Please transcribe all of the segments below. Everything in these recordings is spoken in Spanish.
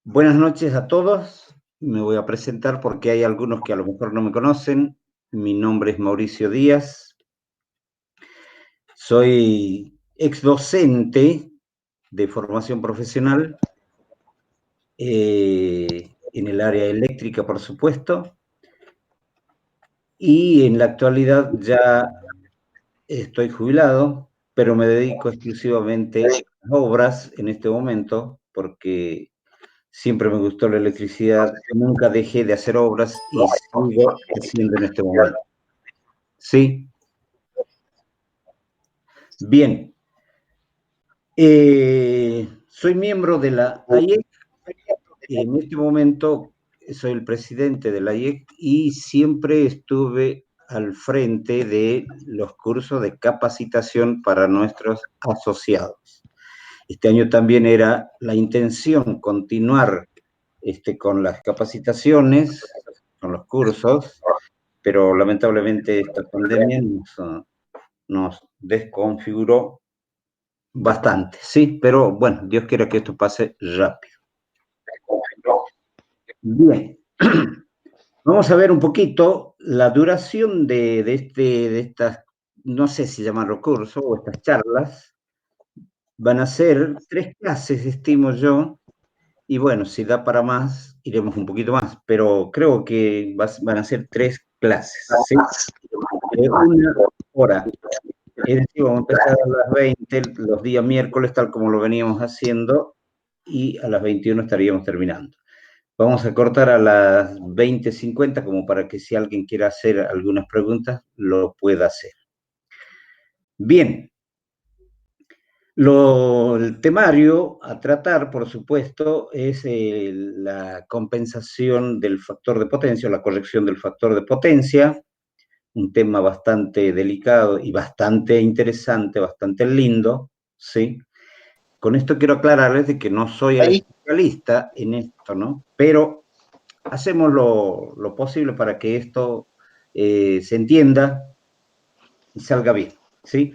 Buenas noches a todos. Me voy a presentar porque hay algunos que a lo mejor no me conocen. Mi nombre es Mauricio Díaz. Soy ex docente de formación profesional en el área eléctrica, por supuesto. Y en la actualidad ya estoy jubilado, pero me dedico exclusivamente a obras en este momento porque siempre me gustó la electricidad, nunca dejé de hacer obras y sigo haciendo en este momento. Sí, bien. Soy miembro de la AIEC. En este momento soy el presidente de la AIEC y siempre estuve al frente de los cursos de capacitación para nuestros asociados. Este año también era la intención continuar con las capacitaciones, con los cursos, pero lamentablemente esta pandemia nos desconfiguró bastante, sí, pero bueno, Dios quiera que esto pase rápido. Bien, vamos a ver un poquito la duración de estas, no sé si llamarlo curso o estas charlas. Van a ser 3 clases, estimo yo, y bueno, si da para más, iremos un poquito más, pero creo que van a ser 3 clases, ¿sí? De 1 hora. Es decir, vamos a empezar a las 20 los días miércoles, tal como lo veníamos haciendo, y a las 21 estaríamos terminando. Vamos a cortar a las 20:50 como para que si alguien quiere hacer algunas preguntas, lo pueda hacer. Bien, el temario a tratar, por supuesto, es la compensación del factor de potencia, la corrección del factor de potencia, un tema bastante delicado y bastante interesante, bastante lindo, ¿sí? Con esto quiero aclararles de que no soy el especialista en esto, ¿no? Pero hacemos lo posible para que esto se entienda y salga bien, ¿sí?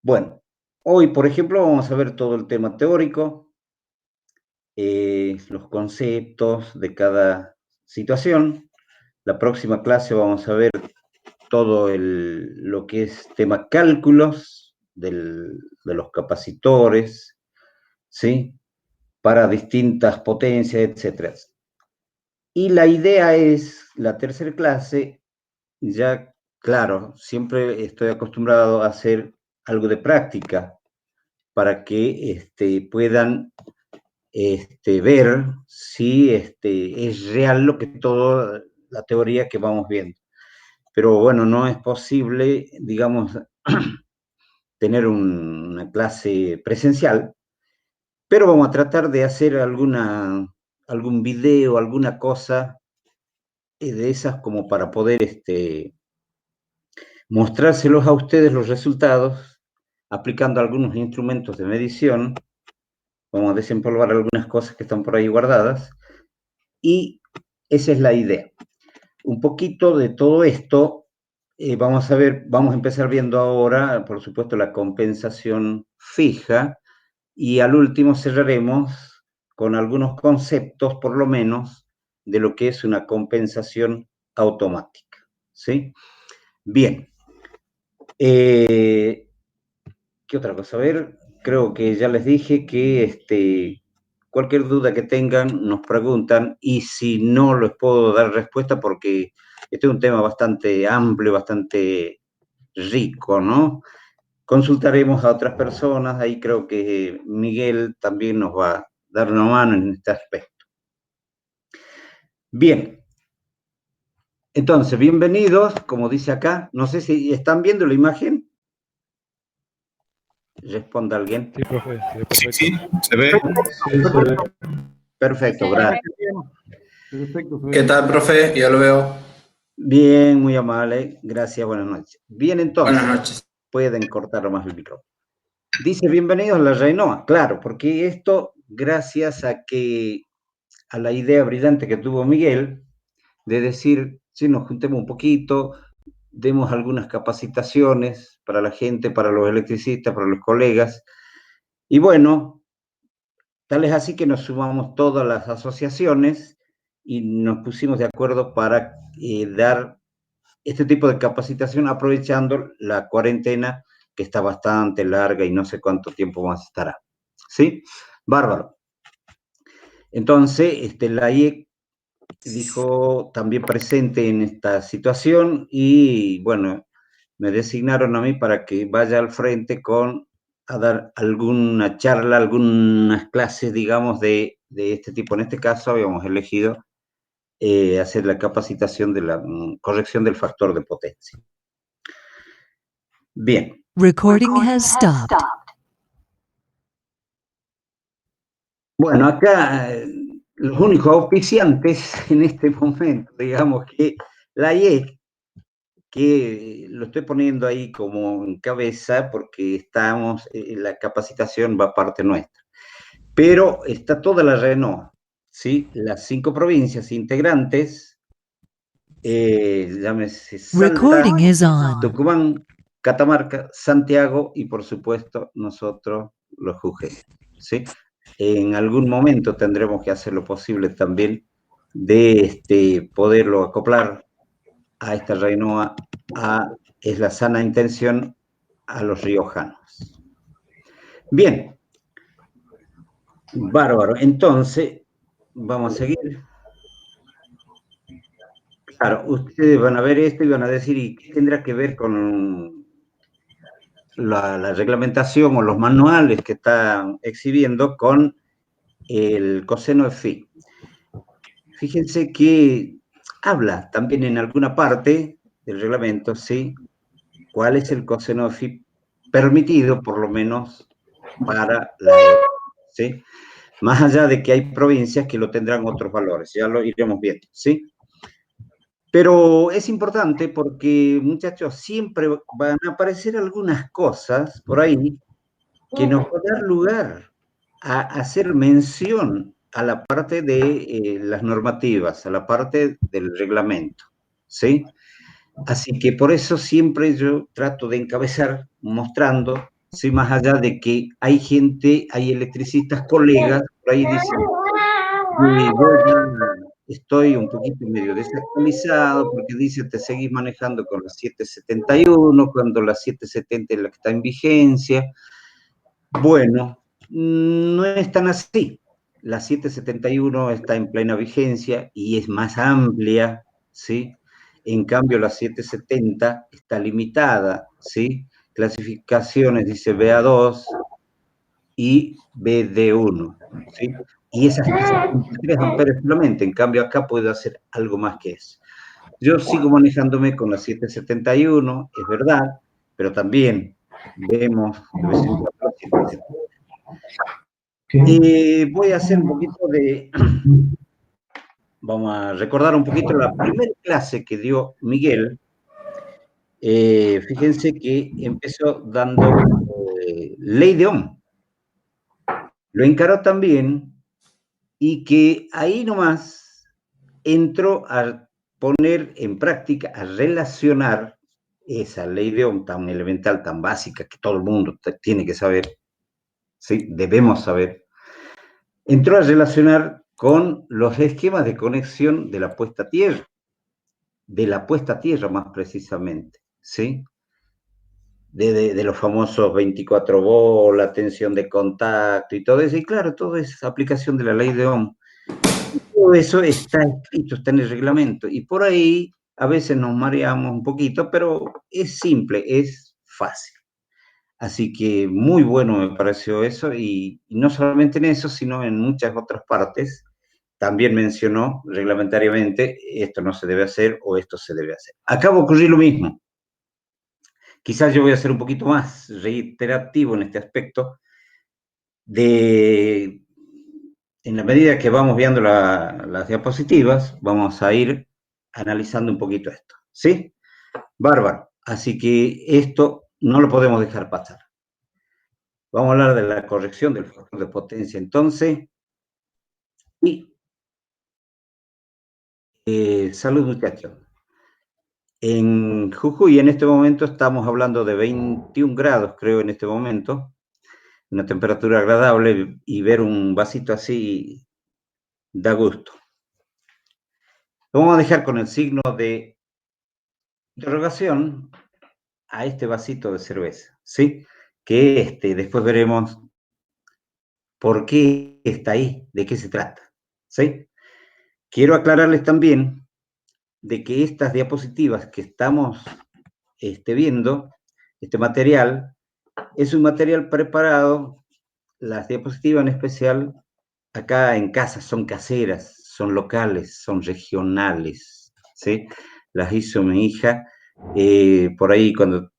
Bueno, hoy, por ejemplo, vamos a ver todo el tema teórico, los conceptos de cada situación. La próxima clase vamos a ver todo lo que es tema cálculos de los capacitores, ¿sí? Para distintas potencias, etcétera. Y la idea es, la tercera clase, ya, claro, siempre estoy acostumbrado a hacer algo de práctica para que puedan ver si es real lo que toda la teoría que vamos viendo. Pero bueno, no es posible, digamos, tener una clase presencial, pero vamos a tratar de hacer algún video, alguna cosa de esas como para poder mostrárselos a ustedes los resultados, aplicando algunos instrumentos de medición. Vamos a desempolvar algunas cosas que están por ahí guardadas y esa es la idea. Un poquito de todo esto, vamos a empezar viendo ahora, por supuesto, la compensación fija y al último cerraremos con algunos conceptos, por lo menos, de lo que es una compensación automática, ¿sí? Bien. ¿Qué otra cosa? A ver, creo que ya les dije que cualquier duda que tengan nos preguntan y si no les puedo dar respuesta porque este es un tema bastante amplio, bastante rico, ¿no? Consultaremos a otras personas, ahí creo que Miguel también nos va a dar una mano en este aspecto. Bien, entonces, bienvenidos, como dice acá, no sé si están viendo la imagen. Responda alguien. Sí, profe, se ve perfecto. Sí, se ve. Sí, se ve. Perfecto, gracias. Perfecto, ¿Qué tal, profe? Ya lo veo. Bien, muy amable, gracias, buenas noches. Bien, entonces, Buenas noches. pueden cortar más el micrófono. Dice, bienvenidos a la Reinoa, claro, porque esto, gracias a la idea brillante que tuvo Miguel, de decir, si nos juntemos un poquito, demos algunas capacitaciones para la gente, para los electricistas, para los colegas, y bueno, Tal es así que nos sumamos todas las asociaciones y nos pusimos de acuerdo para dar este tipo de capacitación aprovechando la cuarentena que está bastante larga y no sé cuánto tiempo más estará. ¿Sí? Bárbaro. Entonces, la IEC dijo también presente en esta situación y, bueno, me designaron a mí para que vaya al frente a dar alguna charla, algunas clases, digamos, de este tipo. En este caso habíamos elegido hacer la capacitación de la corrección del factor de potencia. Bien. Recording has stopped. Bueno, acá los únicos auspiciantes en este momento, digamos que la IEC, que lo estoy poniendo ahí como en cabeza porque la capacitación va a parte nuestra. Pero está toda la RENOA, ¿sí? Las 5 provincias integrantes, llámese Salta, Tucumán, Catamarca, Santiago y por supuesto nosotros los jujeños, ¿sí? En algún momento tendremos que hacer lo posible también de poderlo acoplar a esta RENOA, es la sana intención, a los riojanos. Bien, bárbaro. Entonces, vamos a seguir. Claro, ustedes van a ver esto y van a decir, ¿y qué tendrá que ver con la reglamentación o los manuales que están exhibiendo con el coseno de phi? Fíjense que habla también en alguna parte del reglamento, ¿sí? ¿Cuál es el coseno de phi permitido, por lo menos, para la E, ¿sí? Más allá de que hay provincias que lo tendrán otros valores, ya lo iremos viendo, ¿sí? Pero es importante porque, muchachos, siempre van a aparecer algunas cosas por ahí que nos van a dar lugar a hacer mención a la parte de las normativas, a la parte del reglamento, ¿sí? Así que por eso siempre yo trato de encabezar mostrando, ¿sí? Más allá de que hay gente, hay electricistas, colegas, por ahí dicen, yo ya estoy un poquito medio desactualizado porque dice te seguís manejando con la 771 cuando la 770 es la que está en vigencia. Bueno, no es tan así. La 771 está en plena vigencia y es más amplia, ¿sí? En cambio, la 770 está limitada, ¿sí? Clasificaciones dice BA2 y BD1, ¿sí? Y esas 3 amperes solamente, en cambio acá puedo hacer algo más que eso. Yo sigo manejándome con la 771, es verdad, pero también vemos de vez en cuando la 770. Voy a hacer un poquito de... Vamos a recordar un poquito la primera clase que dio Miguel. Fíjense que empezó dando ley de Ohm. Lo encaró también y que ahí nomás entró a poner en práctica, a relacionar esa ley de Ohm tan elemental, tan básica, que todo el mundo tiene que saber, ¿sí? Debemos saber. Entró a relacionar con los esquemas de conexión de la puesta a tierra, más precisamente, ¿sí? De los famosos 24 volts, la tensión de contacto y todo eso, y claro, todo es aplicación de la ley de Ohm. Todo eso está escrito, está en el reglamento, y por ahí a veces nos mareamos un poquito, pero es simple, es fácil. Así que muy bueno me pareció eso, y no solamente en eso, sino en muchas otras partes. También mencionó reglamentariamente, esto no se debe hacer o esto se debe hacer. Acá va a ocurrir lo mismo. Quizás yo voy a ser un poquito más reiterativo en este aspecto, en la medida que vamos viendo las diapositivas, vamos a ir analizando un poquito esto, ¿sí? Bárbaro. Así que esto no lo podemos dejar pasar. Vamos a hablar de la corrección del factor de potencia, entonces. Y salud, muchachos. En Jujuy en este momento estamos hablando de 21 grados, creo, en este momento. una temperatura agradable, y ver un vasito así da gusto. Lo vamos a dejar con el signo de interrogación a este vasito de cerveza, ¿sí? Que después veremos por qué está ahí, de qué se trata, ¿sí? Quiero aclararles también de que estas diapositivas que estamos viendo, este material, es un material preparado, las diapositivas en especial, acá en casa, son caseras, son locales, son regionales, ¿sí? Las hizo mi hija, por ahí cuando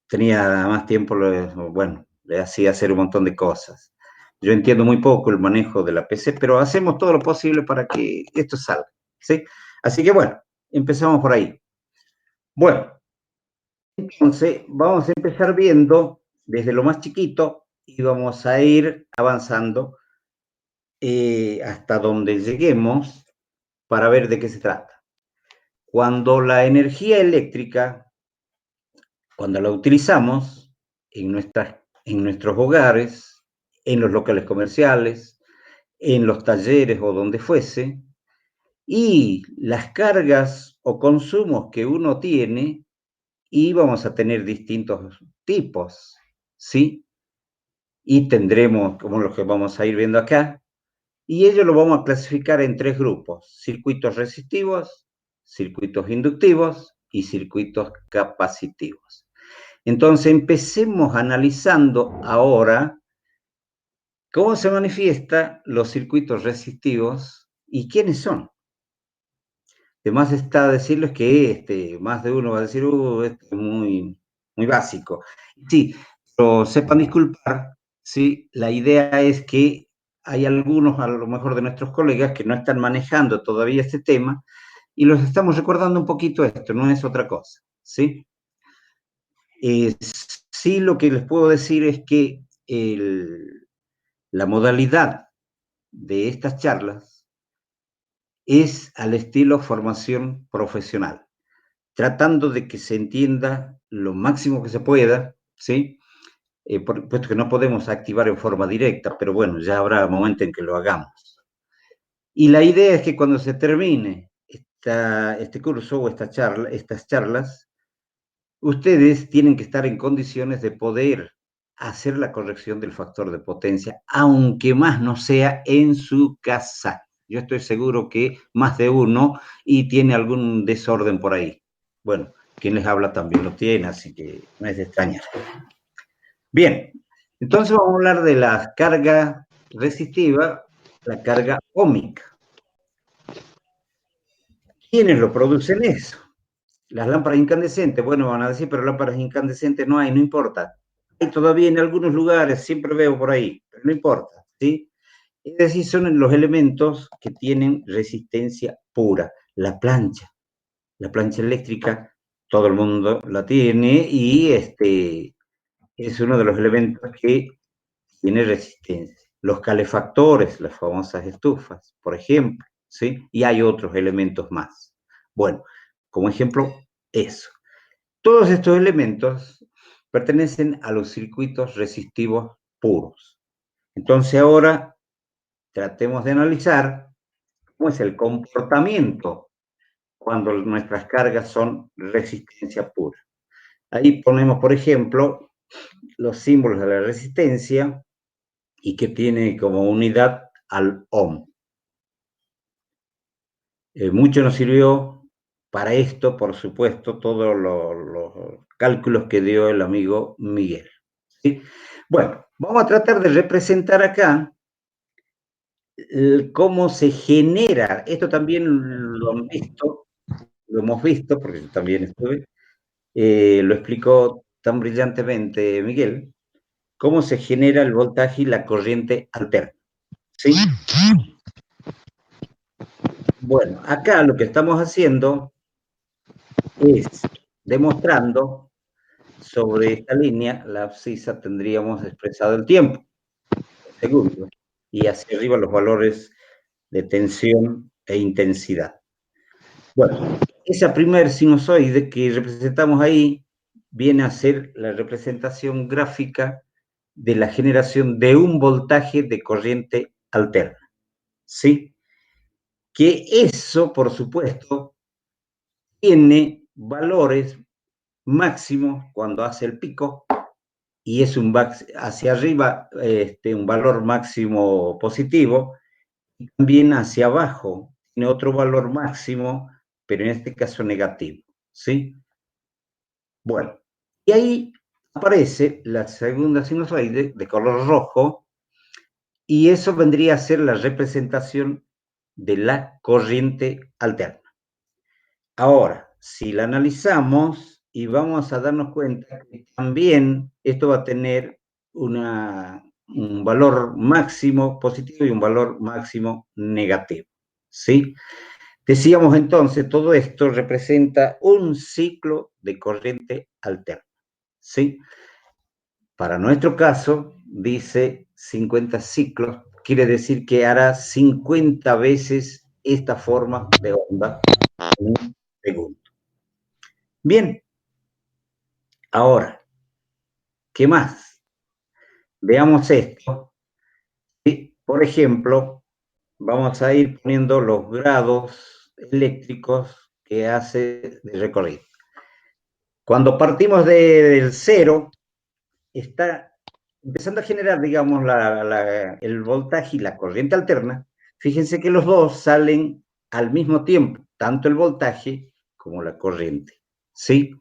tenía más tiempo, bueno, le hacía hacer un montón de cosas. Yo entiendo muy poco el manejo de la PC, pero hacemos todo lo posible para que esto salga, ¿sí? Así que bueno, empezamos por ahí. Bueno, entonces vamos a empezar viendo desde lo más chiquito y vamos a ir avanzando hasta donde lleguemos para ver de qué se trata. Cuando la energía eléctrica, cuando la utilizamos en nuestros hogares, en los locales comerciales, en los talleres o donde fuese, y las cargas o consumos que uno tiene, y vamos a tener distintos tipos, ¿sí? Y tendremos, como los que vamos a ir viendo acá, y ello lo vamos a clasificar en 3 grupos: circuitos resistivos, circuitos inductivos y circuitos capacitivos. Entonces empecemos analizando ahora cómo se manifiestan los circuitos resistivos y quiénes son. Además está decirles que más de uno va a decir, esto es muy, muy básico. Sí, pero sepan disculpar, ¿sí? La idea es que hay algunos, a lo mejor de nuestros colegas, que no están manejando todavía este tema, y los estamos recordando un poquito esto, no es otra cosa, ¿sí? Sí, lo que les puedo decir es que la modalidad de estas charlas es al estilo formación profesional, tratando de que se entienda lo máximo que se pueda, ¿sí? Puesto que no podemos activar en forma directa, pero bueno, ya habrá momento en que lo hagamos. Y la idea es que cuando se termine este curso o estas charlas, ustedes tienen que estar en condiciones de poder hacer la corrección del factor de potencia, aunque más no sea en su casa. Yo estoy seguro que más de uno y tiene algún desorden por ahí. Bueno, quien les habla también lo tiene, así que no es de extrañar. Bien, entonces vamos a hablar de la carga resistiva, la carga óhmica. ¿Quiénes lo producen eso? Las lámparas incandescentes. Bueno, van a decir, pero lámparas incandescentes no hay, no importa. Hay todavía en algunos lugares, siempre veo por ahí, pero no importa, ¿sí? Es decir, son los elementos que tienen resistencia pura. La plancha eléctrica, todo el mundo la tiene y es uno de los elementos que tiene resistencia. Los calefactores, las famosas estufas, por ejemplo, ¿sí? Y hay otros elementos más. Bueno, como ejemplo, eso. Todos estos elementos pertenecen a los circuitos resistivos puros. Entonces ahora tratemos de analizar cómo es el comportamiento cuando nuestras cargas son resistencia pura. Ahí ponemos, por ejemplo, los símbolos de la resistencia y que tiene como unidad al ohm. Mucho nos sirvió para esto, por supuesto, todos los cálculos que dio el amigo Miguel, ¿sí? Bueno, vamos a tratar de representar acá cómo se genera. Esto también lo hemos visto, porque yo también estuve, lo explicó tan brillantemente Miguel, cómo se genera el voltaje y la corriente alterna, ¿sí? Bueno, acá lo que estamos haciendo es demostrando sobre esta línea, la abscisa, tendríamos expresado el tiempo, segundos, y hacia arriba los valores de tensión e intensidad. Bueno, esa primer sinusoide que representamos ahí viene a ser la representación gráfica de la generación de un voltaje de corriente alterna, ¿sí? Que eso, por supuesto, tiene valores máximos cuando hace el pico y es hacia arriba un valor máximo positivo y también hacia abajo tiene otro valor máximo, pero en este caso negativo, ¿sí? Bueno, y ahí aparece la segunda sinusoide de color rojo y eso vendría a ser la representación de la corriente alterna. Ahora, si la analizamos y vamos a darnos cuenta que también esto va a tener un valor máximo positivo y un valor máximo negativo, ¿sí? Decíamos entonces, todo esto representa un ciclo de corriente alterna, ¿sí? Para nuestro caso, dice 50 ciclos, quiere decir que hará 50 veces esta forma de onda en un segundo. Bien, ahora, ¿qué más? Veamos esto. ¿Sí? Por ejemplo, vamos a ir poniendo los grados eléctricos que hace de recorrido. Cuando partimos del cero, está empezando a generar, digamos, el voltaje y la corriente alterna. Fíjense que los dos salen al mismo tiempo, tanto el voltaje como la corriente, ¿sí?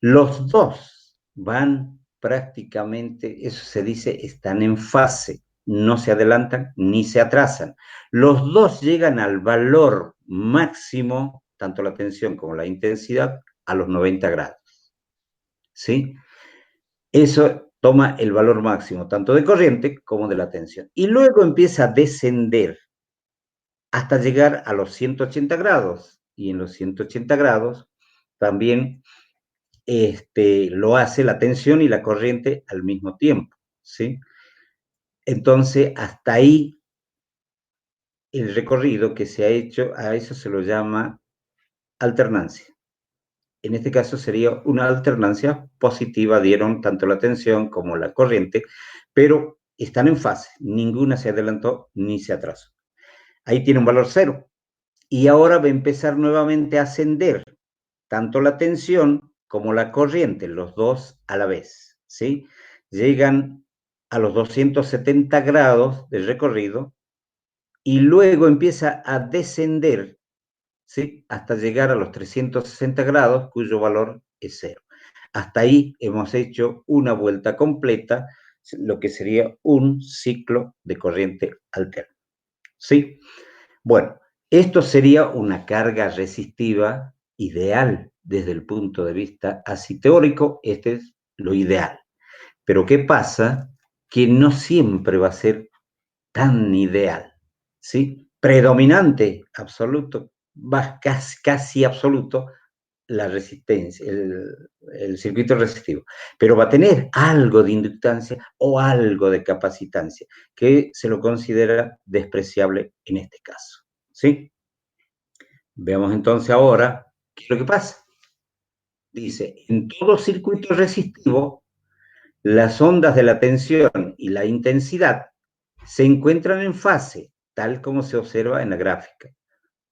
Los dos van prácticamente, eso se dice, están en fase, no se adelantan ni se atrasan. Los dos llegan al valor máximo, tanto la tensión como la intensidad, a los 90 grados, ¿sí? Eso toma el valor máximo, tanto de corriente como de la tensión. Y luego empieza a descender hasta llegar a los 180 grados. Y en los 180 grados también lo hace la tensión y la corriente al mismo tiempo, ¿sí? Entonces, hasta ahí el recorrido que se ha hecho, a eso se lo llama alternancia. En este caso sería una alternancia positiva, dieron tanto la tensión como la corriente, pero están en fase, ninguna se adelantó ni se atrasó. Ahí tiene un valor cero. Y ahora va a empezar nuevamente a ascender tanto la tensión como la corriente, los dos a la vez, ¿sí? Llegan a los 270 grados de recorrido y luego empieza a descender, ¿sí? Hasta llegar a los 360 grados, cuyo valor es cero. Hasta ahí hemos hecho una vuelta completa, lo que sería un ciclo de corriente alterna, ¿sí? Bueno, esto sería una carga resistiva ideal desde el punto de vista así teórico, este es lo ideal. Pero ¿qué pasa? Que no siempre va a ser tan ideal, ¿sí? Predominante, absoluto, casi absoluto, la resistencia, el circuito resistivo, pero va a tener algo de inductancia o algo de capacitancia, que se lo considera despreciable en este caso, ¿sí? Veamos entonces ahora qué es lo que pasa. Dice, en todo circuito resistivo, las ondas de la tensión y la intensidad se encuentran en fase, tal como se observa en la gráfica.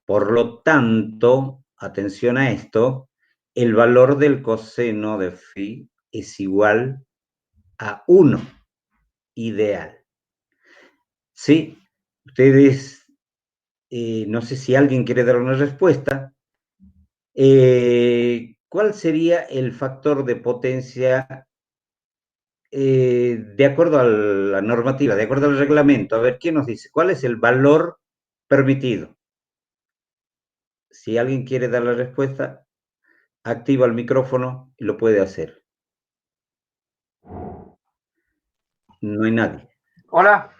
Por lo tanto, atención a esto, el valor del coseno de phi es igual a 1, ideal. ¿Sí? Ustedes, no sé si alguien quiere dar una respuesta. ¿Cuál sería el factor de potencia de acuerdo a la normativa, de acuerdo al reglamento? A ver, ¿quién nos dice? ¿Cuál es el valor permitido? Si alguien quiere dar la respuesta, activa el micrófono y lo puede hacer. No hay nadie. Hola,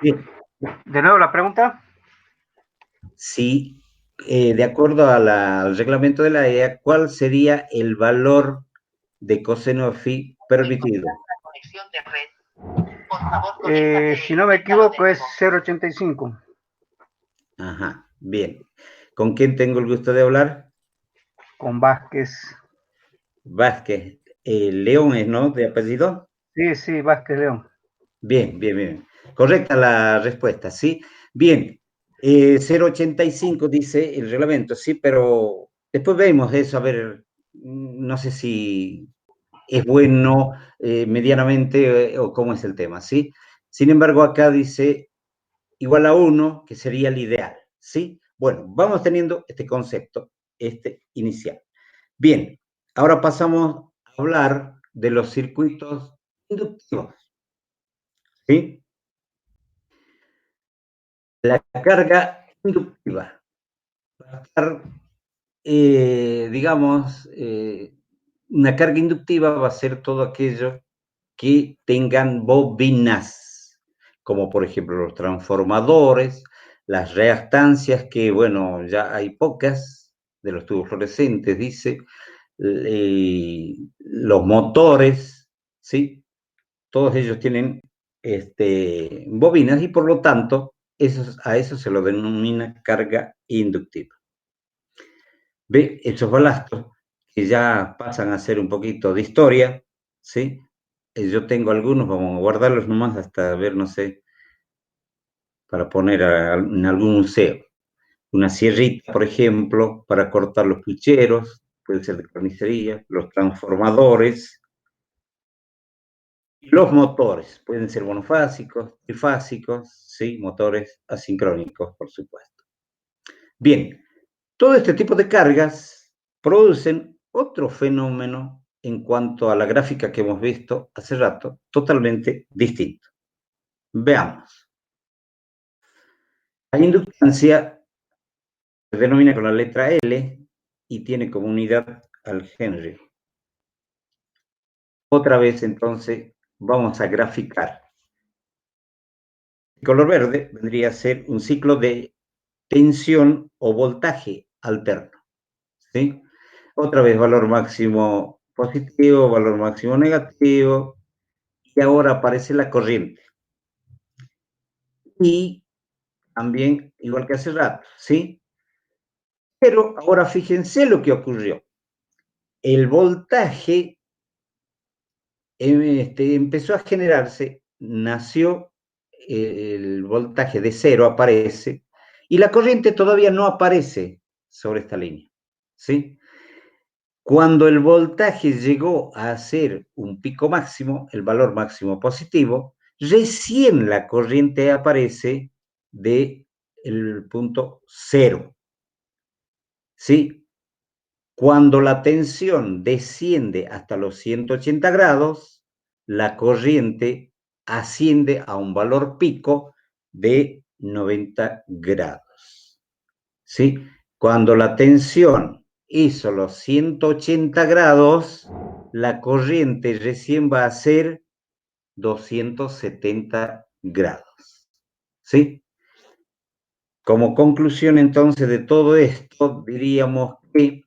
Bien. de nuevo la pregunta. Si, de acuerdo al reglamento de la EA, ¿cuál sería el valor de coseno de phi permitido? Si no me equivoco es 0,85. Ajá, bien. ¿Con quién tengo el gusto de hablar? Con Vázquez. Vázquez. León es, ¿no? De apellido. Sí, Vázquez León. Bien, bien, bien. Correcta la respuesta, ¿sí? Bien, 0,85 dice el reglamento, sí, pero después vemos eso, a ver, no sé si es bueno medianamente o cómo es el tema, ¿sí? Sin embargo, acá dice igual a 1, que sería el ideal, ¿sí? Bueno, vamos teniendo este concepto, este inicial. Bien, ahora pasamos a hablar de los circuitos inductivos, ¿sí? La carga inductiva va a estar, digamos, una carga inductiva va a ser todo aquello que tengan bobinas, como por ejemplo los transformadores, las reactancias, que bueno, ya hay pocas de los tubos fluorescentes, dice, los motores, ¿sí? Todos ellos tienen bobinas y por lo tanto a eso se lo denomina carga inductiva. ¿Ve? Esos balastros que ya pasan a ser un poquito de historia, ¿sí? Yo tengo algunos, vamos a guardarlos nomás hasta ver, no sé, para poner en algún museo. Una sierrita, por ejemplo, para cortar los pucheros, puede ser de carnicería, los transformadores, los motores, pueden ser monofásicos, trifásicos, ¿sí? Motores asincrónicos, por supuesto. Bien, todo este tipo de cargas producen otro fenómeno en cuanto a la gráfica que hemos visto hace rato, totalmente distinto. Veamos. La inductancia se denomina con la letra L y tiene como unidad al Henry. Otra vez, entonces, vamos a graficar. El color verde vendría a ser un ciclo de tensión o voltaje alterno, ¿sí? Otra vez valor máximo positivo, valor máximo negativo, y ahora aparece la corriente. Y también, igual que hace rato, ¿sí? Pero ahora fíjense lo que ocurrió. El voltaje empezó a generarse, nació el voltaje de 0, aparece, y la corriente todavía no aparece sobre esta línea, ¿sí? Cuando el voltaje llegó a ser un pico máximo, el valor máximo positivo, recién la corriente aparece del punto 0, ¿sí? Cuando la tensión desciende hasta los 180 grados, la corriente asciende a un valor pico de 90 grados, ¿sí? Cuando la tensión hizo los 180 grados, la corriente recién va a ser 270 grados, ¿sí? Como conclusión entonces de todo esto, diríamos que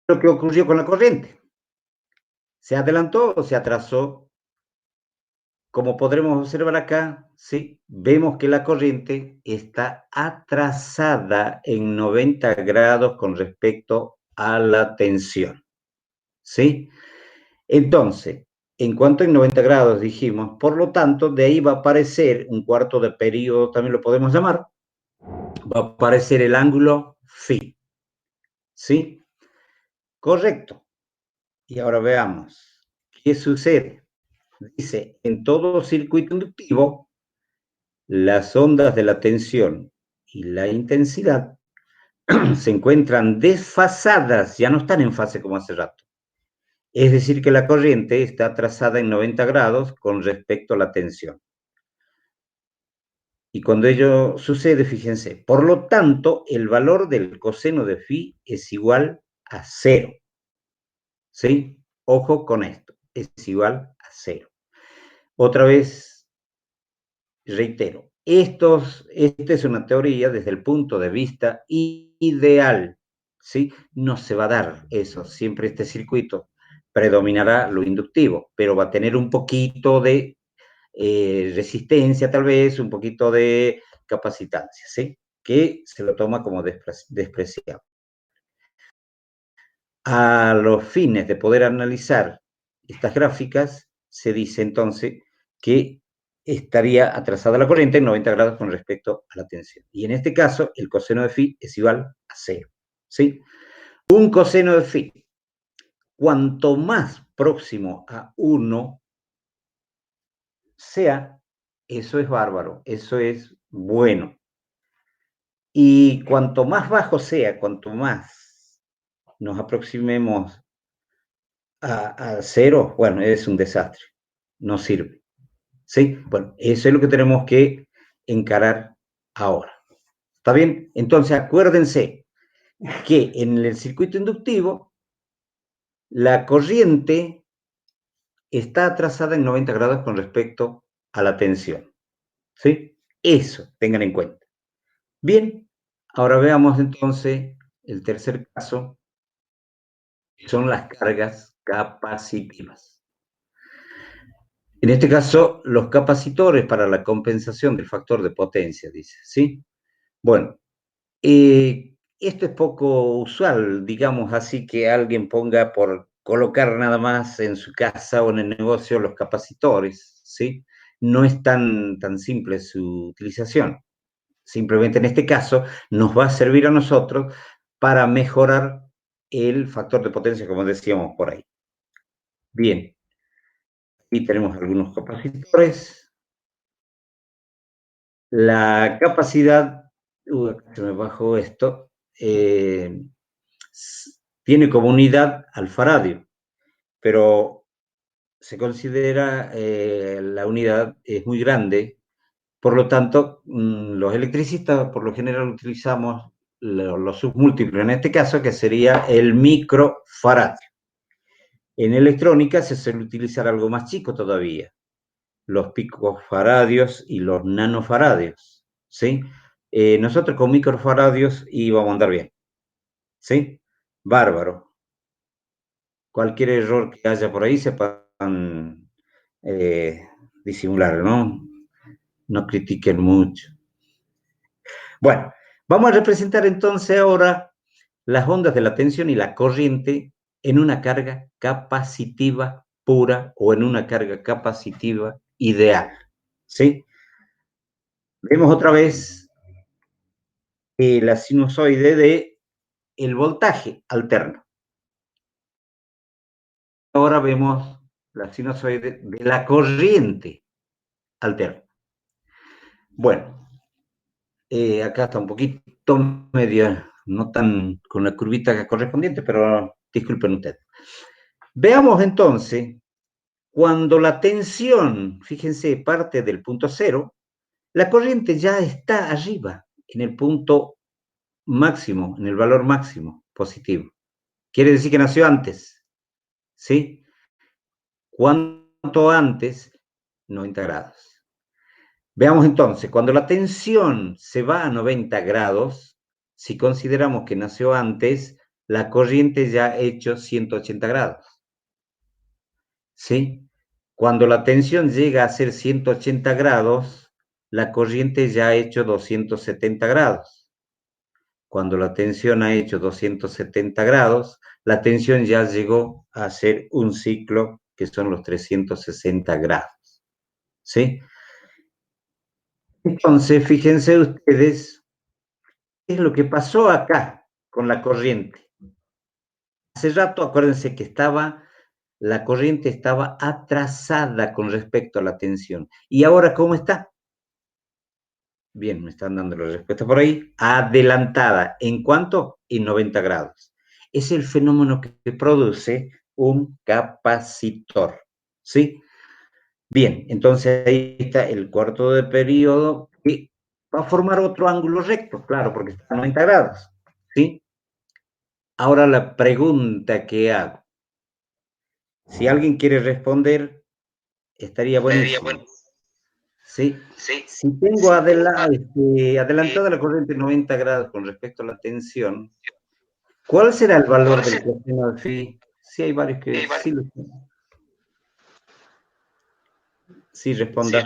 lo que ocurrió con la corriente. ¿Se adelantó o se atrasó? Como podremos observar acá, ¿sí? Vemos que la corriente está atrasada en 90 grados con respecto a la tensión, ¿sí? Entonces, en cuanto en 90 grados dijimos, por lo tanto, de ahí va a aparecer un cuarto de periodo, también lo podemos llamar, va a aparecer el ángulo phi, ¿sí? Correcto. Y ahora veamos, ¿qué sucede? Dice, en todo circuito inductivo, las ondas de la tensión y la intensidad se encuentran desfasadas, ya no están en fase como hace rato. Es decir, que la corriente está atrasada en 90 grados con respecto a la tensión. Y cuando ello sucede, fíjense, por lo tanto, el valor del coseno de phi es igual a 0. ¿Sí? Ojo con esto, es igual a 0. Otra vez, reitero, esta es una teoría desde el punto de vista ideal, ¿sí? No se va a dar eso, siempre este circuito predominará lo inductivo, pero va a tener un poquito de resistencia tal vez, un poquito de capacitancia, ¿sí? Que se lo toma como despreciable. A los fines de poder analizar estas gráficas, se dice entonces que estaría atrasada la corriente en 90 grados con respecto a la tensión. Y en este caso, el coseno de phi es igual a 0. ¿Sí? Un coseno de phi, cuanto más próximo a 1 sea, eso es bárbaro, eso es bueno. Y cuanto más bajo sea, cuanto más nos aproximemos a 0, bueno, es un desastre, no sirve. ¿Sí? Bueno, eso es lo que tenemos que encarar ahora. ¿Está bien? Entonces, acuérdense que en el circuito inductivo, la corriente está atrasada en 90 grados con respecto a la tensión. ¿Sí? Eso, tengan en cuenta. Bien, ahora veamos entonces el tercer caso, que son las cargas capacitivas. En este caso, los capacitores para la compensación del factor de potencia, dice, ¿sí? Bueno, esto es poco usual, digamos así, que alguien ponga por colocar nada más en su casa o en el negocio los capacitores, ¿sí? No es tan simple su utilización. Simplemente en este caso nos va a servir a nosotros para mejorar el factor de potencia, como decíamos por ahí. Bien, aquí tenemos algunos capacitores. La capacidad, acá se me bajó esto, tiene como unidad al faradio, pero se considera la unidad es muy grande, por lo tanto, los electricistas por lo general utilizamos los submúltiplos, en este caso, que sería el microfaradio. En electrónica se suele utilizar algo más chico todavía, los picofaradios y los nanofaradios, ¿sí? Nosotros con microfaradios íbamos a andar bien, ¿sí? Bárbaro. Cualquier error que haya por ahí sepan disimular, ¿no? No critiquen mucho. Bueno, vamos a representar entonces ahora las ondas de la tensión y la corriente en una carga capacitiva pura o en una carga capacitiva ideal, ¿sí? Vemos otra vez la sinusoide de el voltaje alterno. Ahora vemos la sinusoide de la corriente alterna. Bueno, acá está un poquito medio, no tan con la curvita correspondiente, pero disculpen ustedes. Veamos entonces, cuando la tensión, fíjense, parte del punto cero, la corriente ya está arriba, en el punto máximo, en el valor máximo positivo. Quiere decir que nació antes, ¿sí? ¿Cuánto antes? 90 grados. Veamos entonces, cuando la tensión se va a 90 grados, si consideramos que nació antes, la corriente ya ha hecho 180 grados. ¿Sí? Cuando la tensión llega a ser 180 grados, la corriente ya ha hecho 270 grados. Cuando la tensión ha hecho 270 grados, la tensión ya llegó a ser un ciclo que son los 360 grados. ¿Sí? Entonces, fíjense ustedes qué es lo que pasó acá con la corriente. Hace rato, acuérdense que la corriente estaba atrasada con respecto a la tensión. ¿Y ahora cómo está? Bien, me están dando la respuesta por ahí. Adelantada. ¿En cuánto? En 90 grados. Es el fenómeno que produce un capacitor. ¿Sí? Bien, entonces ahí está el cuarto de periodo que va a formar otro ángulo recto, claro, porque está a 90 grados. ¿Sí? Ahora la pregunta que hago. Si alguien quiere responder, estaría buenísimo. ¿Sí? Si tengo adelantada la corriente 90 grados con respecto a la tensión, ¿cuál será el valor del coseno de phi? Sí, hay varios que sí responda.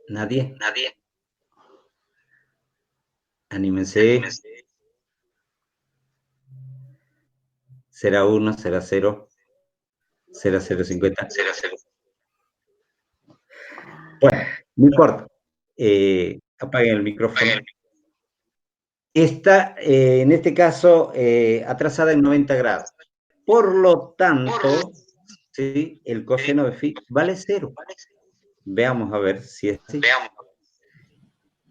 ¿Nadie? Anímense. será 1, será 0, será 0,50. Bueno, no importa. Apaguen el micrófono. Está, en este caso, atrasada en 90 grados. Por lo tanto, ¿sí? El coseno de phi vale 0. Veamos a ver si es así.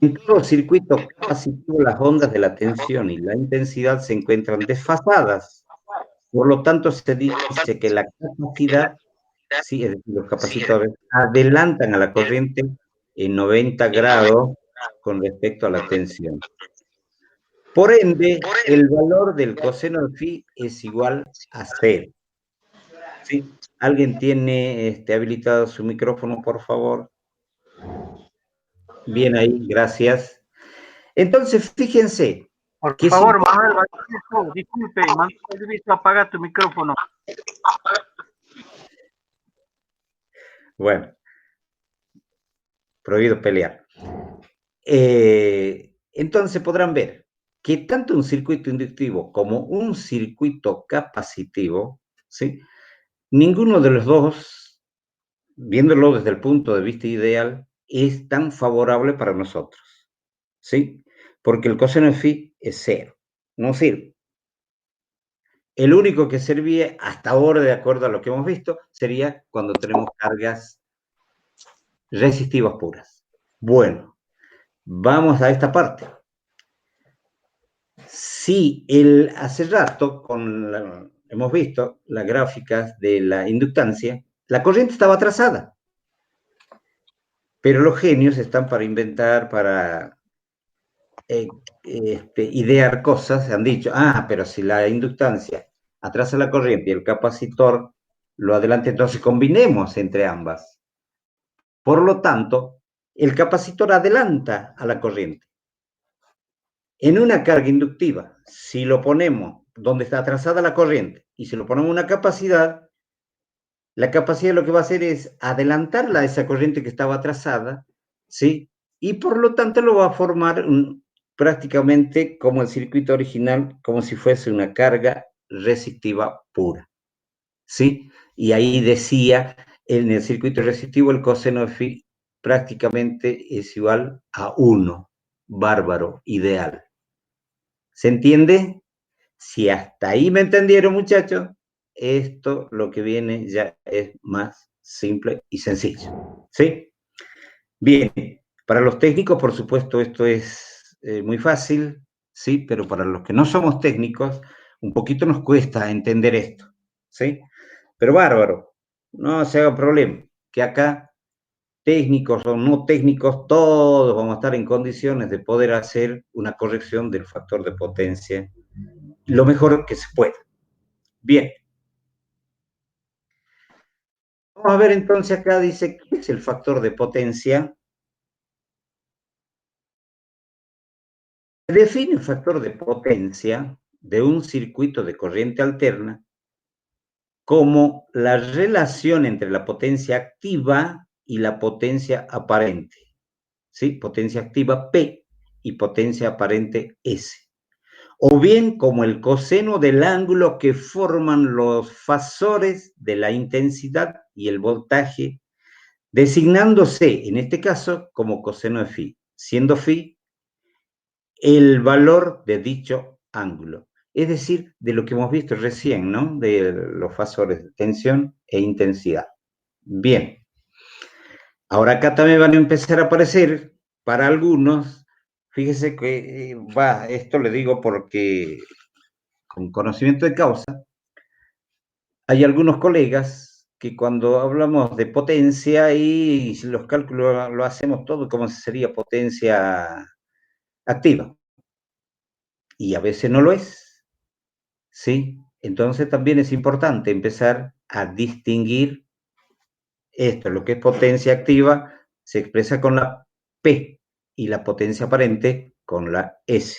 En todo circuito capacitivo, las ondas de la tensión y la intensidad se encuentran desfasadas. Por lo tanto, se dice que la capacidad, sí, es decir, los capacitores, adelantan a la corriente en 90 grados con respecto a la tensión. Por ende, el valor del coseno de phi es igual a 0. ¿Sí? ¿Alguien tiene habilitado su micrófono, por favor? Bien ahí, gracias. Entonces, fíjense. Por que favor, si... Manuel Valdivieso, disculpe, Manuel Valdivieso, apaga tu micrófono. Bueno, prohibido pelear. Entonces podrán ver que tanto un circuito inductivo como un circuito capacitivo, ¿sí? Ninguno de los dos, viéndolo desde el punto de vista ideal, es tan favorable para nosotros, ¿sí? Porque el coseno de phi es 0, no sirve. El único que servía hasta ahora, de acuerdo a lo que hemos visto, sería cuando tenemos cargas resistivas puras. Bueno, vamos a esta parte. Sí, hace rato, hemos visto las gráficas de la inductancia, la corriente estaba atrasada. Pero los genios están para inventar, para idear cosas. Han dicho, pero si la inductancia atrasa la corriente y el capacitor lo adelanta, entonces combinemos entre ambas. Por lo tanto, el capacitor adelanta a la corriente. En una carga inductiva, si lo ponemos donde está atrasada la corriente y si lo ponemos una capacidad, la capacidad lo que va a hacer es adelantarla a esa corriente que estaba atrasada, ¿sí? Y por lo tanto lo va a formar prácticamente como el circuito original, como si fuese una carga resistiva pura, ¿sí? Y ahí decía, en el circuito resistivo el coseno de phi prácticamente es igual a 1, bárbaro, ideal. ¿Se entiende? Si hasta ahí me entendieron, muchachos, esto lo que viene ya es más simple y sencillo. ¿Sí? Bien, para los técnicos, por supuesto, esto es muy fácil, ¿sí? Pero para los que no somos técnicos, un poquito nos cuesta entender esto, ¿sí? Pero bárbaro, no se haga problema, que acá técnicos o no técnicos, todos vamos a estar en condiciones de poder hacer una corrección del factor de potencia lo mejor que se pueda. Bien. Vamos a ver entonces acá, dice, ¿qué es el factor de potencia? Se define el factor de potencia de un circuito de corriente alterna como la relación entre la potencia activa y la potencia aparente. ¿Sí? Potencia activa P y potencia aparente S. O bien como el coseno del ángulo que forman los fasores de la intensidad y el voltaje, designándose en este caso como coseno de phi, siendo phi el valor de dicho ángulo. Es decir, de lo que hemos visto recién, ¿no? De los fasores de tensión e intensidad. Bien. Ahora acá también van a empezar a aparecer, para algunos, fíjese que, esto le digo porque con conocimiento de causa, hay algunos colegas que cuando hablamos de potencia y los cálculos lo hacemos todo como si sería potencia activa. Y a veces no lo es, ¿sí? Entonces también es importante empezar a distinguir esto. Lo que es potencia activa se expresa con la P y la potencia aparente con la S,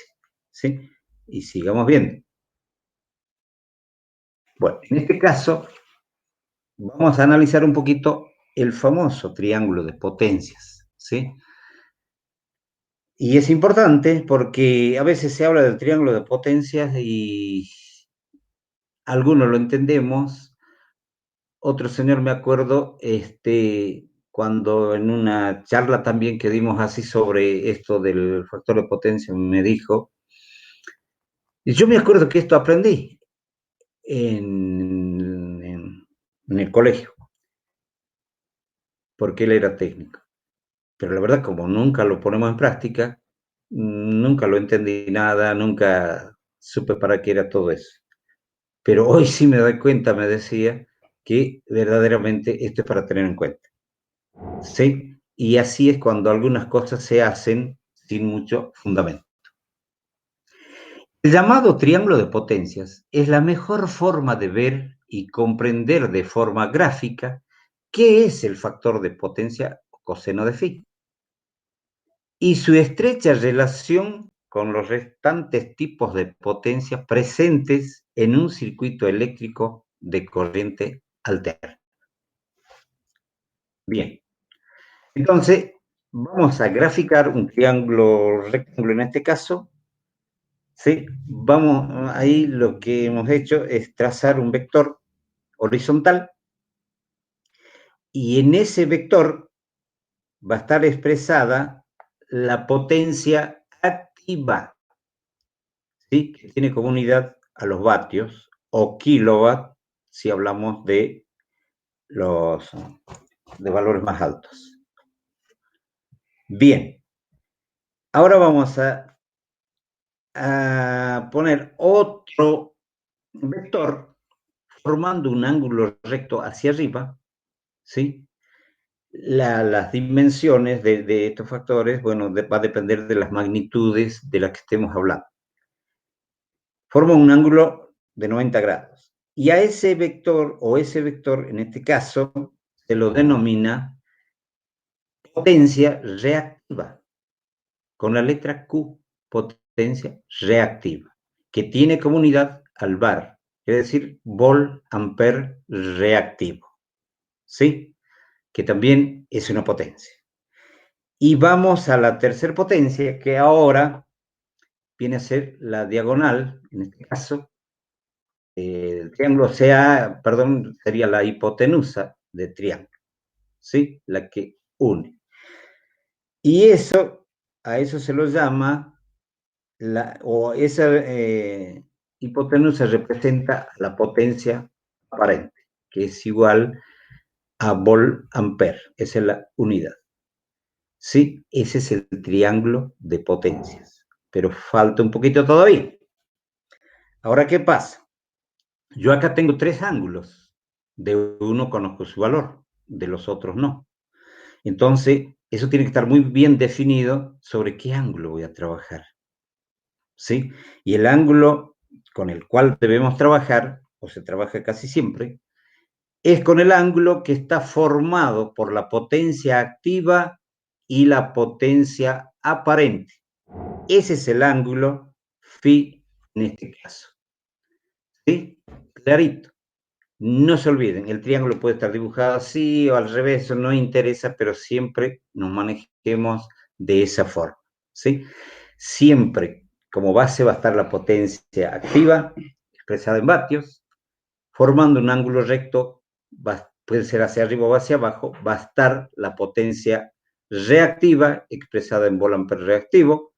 ¿sí? Y sigamos viendo. Bueno, en este caso vamos a analizar un poquito el famoso triángulo de potencias, ¿sí? Y es importante porque a veces se habla del triángulo de potencias y algunos lo entendemos, otro señor me acuerdo, cuando en una charla también que dimos así sobre esto del factor de potencia, me dijo, y yo me acuerdo que esto aprendí en el colegio, porque él era técnico. Pero la verdad, como nunca lo ponemos en práctica, nunca lo entendí nada, nunca supe para qué era todo eso. Pero hoy sí me doy cuenta, me decía, que verdaderamente esto es para tener en cuenta. ¿Sí? Y así es cuando algunas cosas se hacen sin mucho fundamento. El llamado triángulo de potencias es la mejor forma de ver y comprender de forma gráfica qué es el factor de potencia o coseno de phi y su estrecha relación con los restantes tipos de potencia presentes en un circuito eléctrico de corriente alterna. Bien, entonces vamos a graficar un triángulo rectángulo en este caso. ¿Sí? Vamos, ahí lo que hemos hecho es trazar un vector horizontal y en ese vector va a estar expresada la potencia activa, ¿sí? Que tiene como unidad a los vatios o kilowatt si hablamos de valores más altos. Bien, ahora vamos a poner otro vector formando un ángulo recto hacia arriba, ¿sí? Las dimensiones de estos factores, bueno, va a depender de las magnitudes de las que estemos hablando. Forma un ángulo de 90 grados. Y a ese vector, o ese vector, en este caso, se lo denomina potencia reactiva, con la letra Q, potencia reactiva, que tiene como unidad al var, es decir, volt-ampere reactivo, ¿sí? Que también es una potencia. Y vamos a la tercera potencia, que ahora viene a ser la diagonal, en este caso, el triángulo sería la hipotenusa de triángulo, ¿sí? La que une. Y a eso se lo llama, esa hipotenusa representa la potencia aparente, que es igual a volt-ampere, esa es la unidad. ¿Sí? Ese es el triángulo de potencias, pero falta un poquito todavía. Ahora, ¿qué pasa? Yo acá tengo 3 ángulos, de uno conozco su valor, de los otros no. Entonces, eso tiene que estar muy bien definido sobre qué ángulo voy a trabajar, ¿sí? Y el ángulo con el cual debemos trabajar, o se trabaja casi siempre, es con el ángulo que está formado por la potencia activa y la potencia aparente. Ese es el ángulo phi en este caso. ¿Sí? Clarito. No se olviden, el triángulo puede estar dibujado así o al revés, eso no interesa, pero siempre nos manejemos de esa forma. ¿Sí? Siempre como base va a estar la potencia activa, expresada en vatios, formando un ángulo recto, puede ser hacia arriba o hacia abajo, va a estar la potencia reactiva, expresada en volt-ampere reactivo,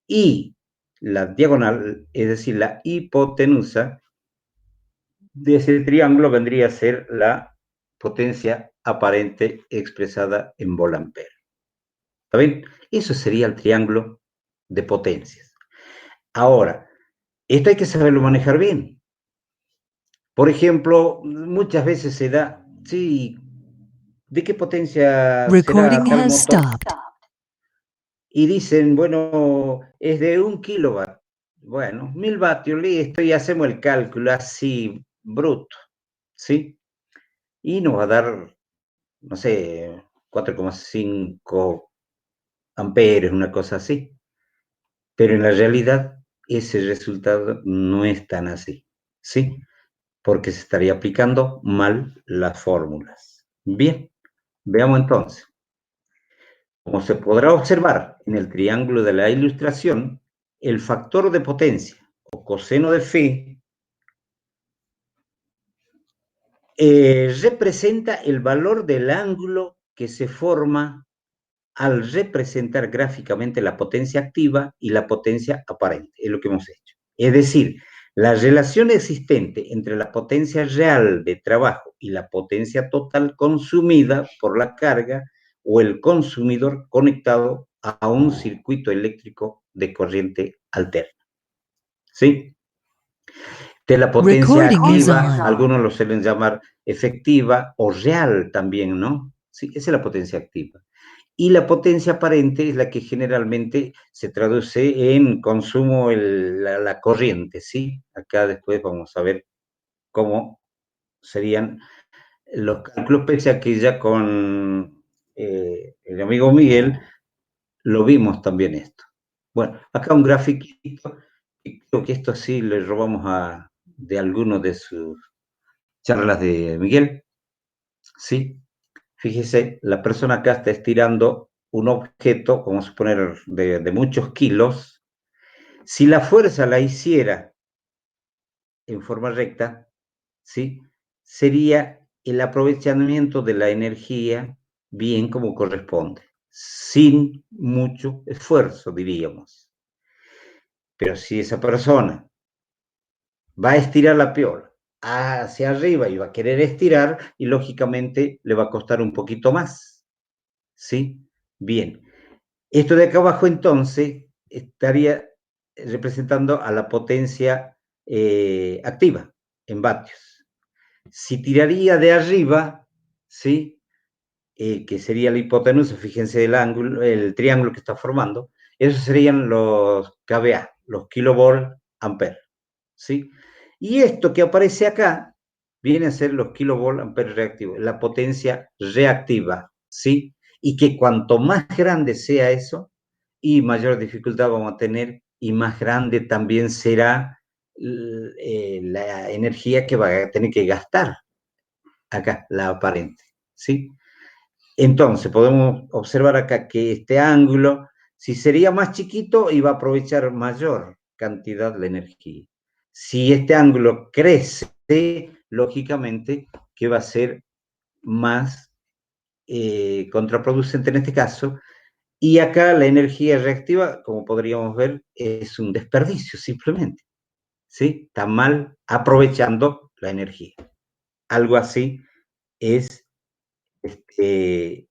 y la diagonal, es decir, la hipotenusa de ese triángulo vendría a ser la potencia aparente expresada en volt-ampere. ¿Está bien? Eso sería el triángulo de potencias. Ahora, esto hay que saberlo manejar bien. Por ejemplo, muchas veces se da, sí, ¿de qué potencia será Recording tal has motor? stopped. Y dicen, bueno, es de 1 kilowatt. Bueno, 1000 vatios, listo, y hacemos el cálculo así, bruto, ¿sí? Y nos va a dar, no sé, 4,5 amperes, una cosa así. Pero en la realidad, ese resultado no es tan así, ¿sí? Porque se estaría aplicando mal las fórmulas. Bien, veamos entonces. Como se podrá observar en el triángulo de la ilustración, el factor de potencia o coseno de phi representa el valor del ángulo que se forma al representar gráficamente la potencia activa y la potencia aparente, es lo que hemos hecho. Es decir, la relación existente entre la potencia real de trabajo y la potencia total consumida por la carga o el consumidor conectado a un circuito eléctrico de corriente alterna. ¿Sí? De la potencia activa, algunos lo suelen llamar efectiva o real también, ¿no? Sí, esa es la potencia activa. Y la potencia aparente es la que generalmente se traduce en consumo, la corriente, ¿sí? Acá después vamos a ver cómo serían los cálculos, pese a que ya con el amigo Miguel lo vimos también esto. Bueno, acá un grafiquito, y creo que esto sí le robamos de alguno de sus charlas de Miguel, ¿sí? Fíjese, la persona acá está estirando un objeto, vamos a suponer, de muchos kilos. Si la fuerza la hiciera en forma recta, ¿sí? Sería el aprovechamiento de la energía bien como corresponde, sin mucho esfuerzo, diríamos. Pero si esa persona va a estirar la piola hacia arriba y va a querer estirar, y lógicamente le va a costar un poquito más, ¿sí? Bien. Esto de acá abajo entonces estaría representando a la potencia activa en vatios. Si tiraría de arriba, ¿sí? Que sería la hipotenusa, fíjense el ángulo, el triángulo que está formando, esos serían los kVA, los kilovolt ampere, ¿sí? Y esto que aparece acá viene a ser los kilovolt ampere reactivos, la potencia reactiva, ¿sí? Y que cuanto más grande sea eso, y mayor dificultad vamos a tener, y más grande también será la energía que va a tener que gastar acá, la aparente, ¿sí? Entonces, podemos observar acá que este ángulo, si sería más chiquito, iba a aprovechar mayor cantidad de energía. Si este ángulo crece, lógicamente que va a ser más contraproducente en este caso. Y acá la energía reactiva, como podríamos ver, es un desperdicio simplemente, ¿sí? Está mal aprovechando la energía. Algo así es el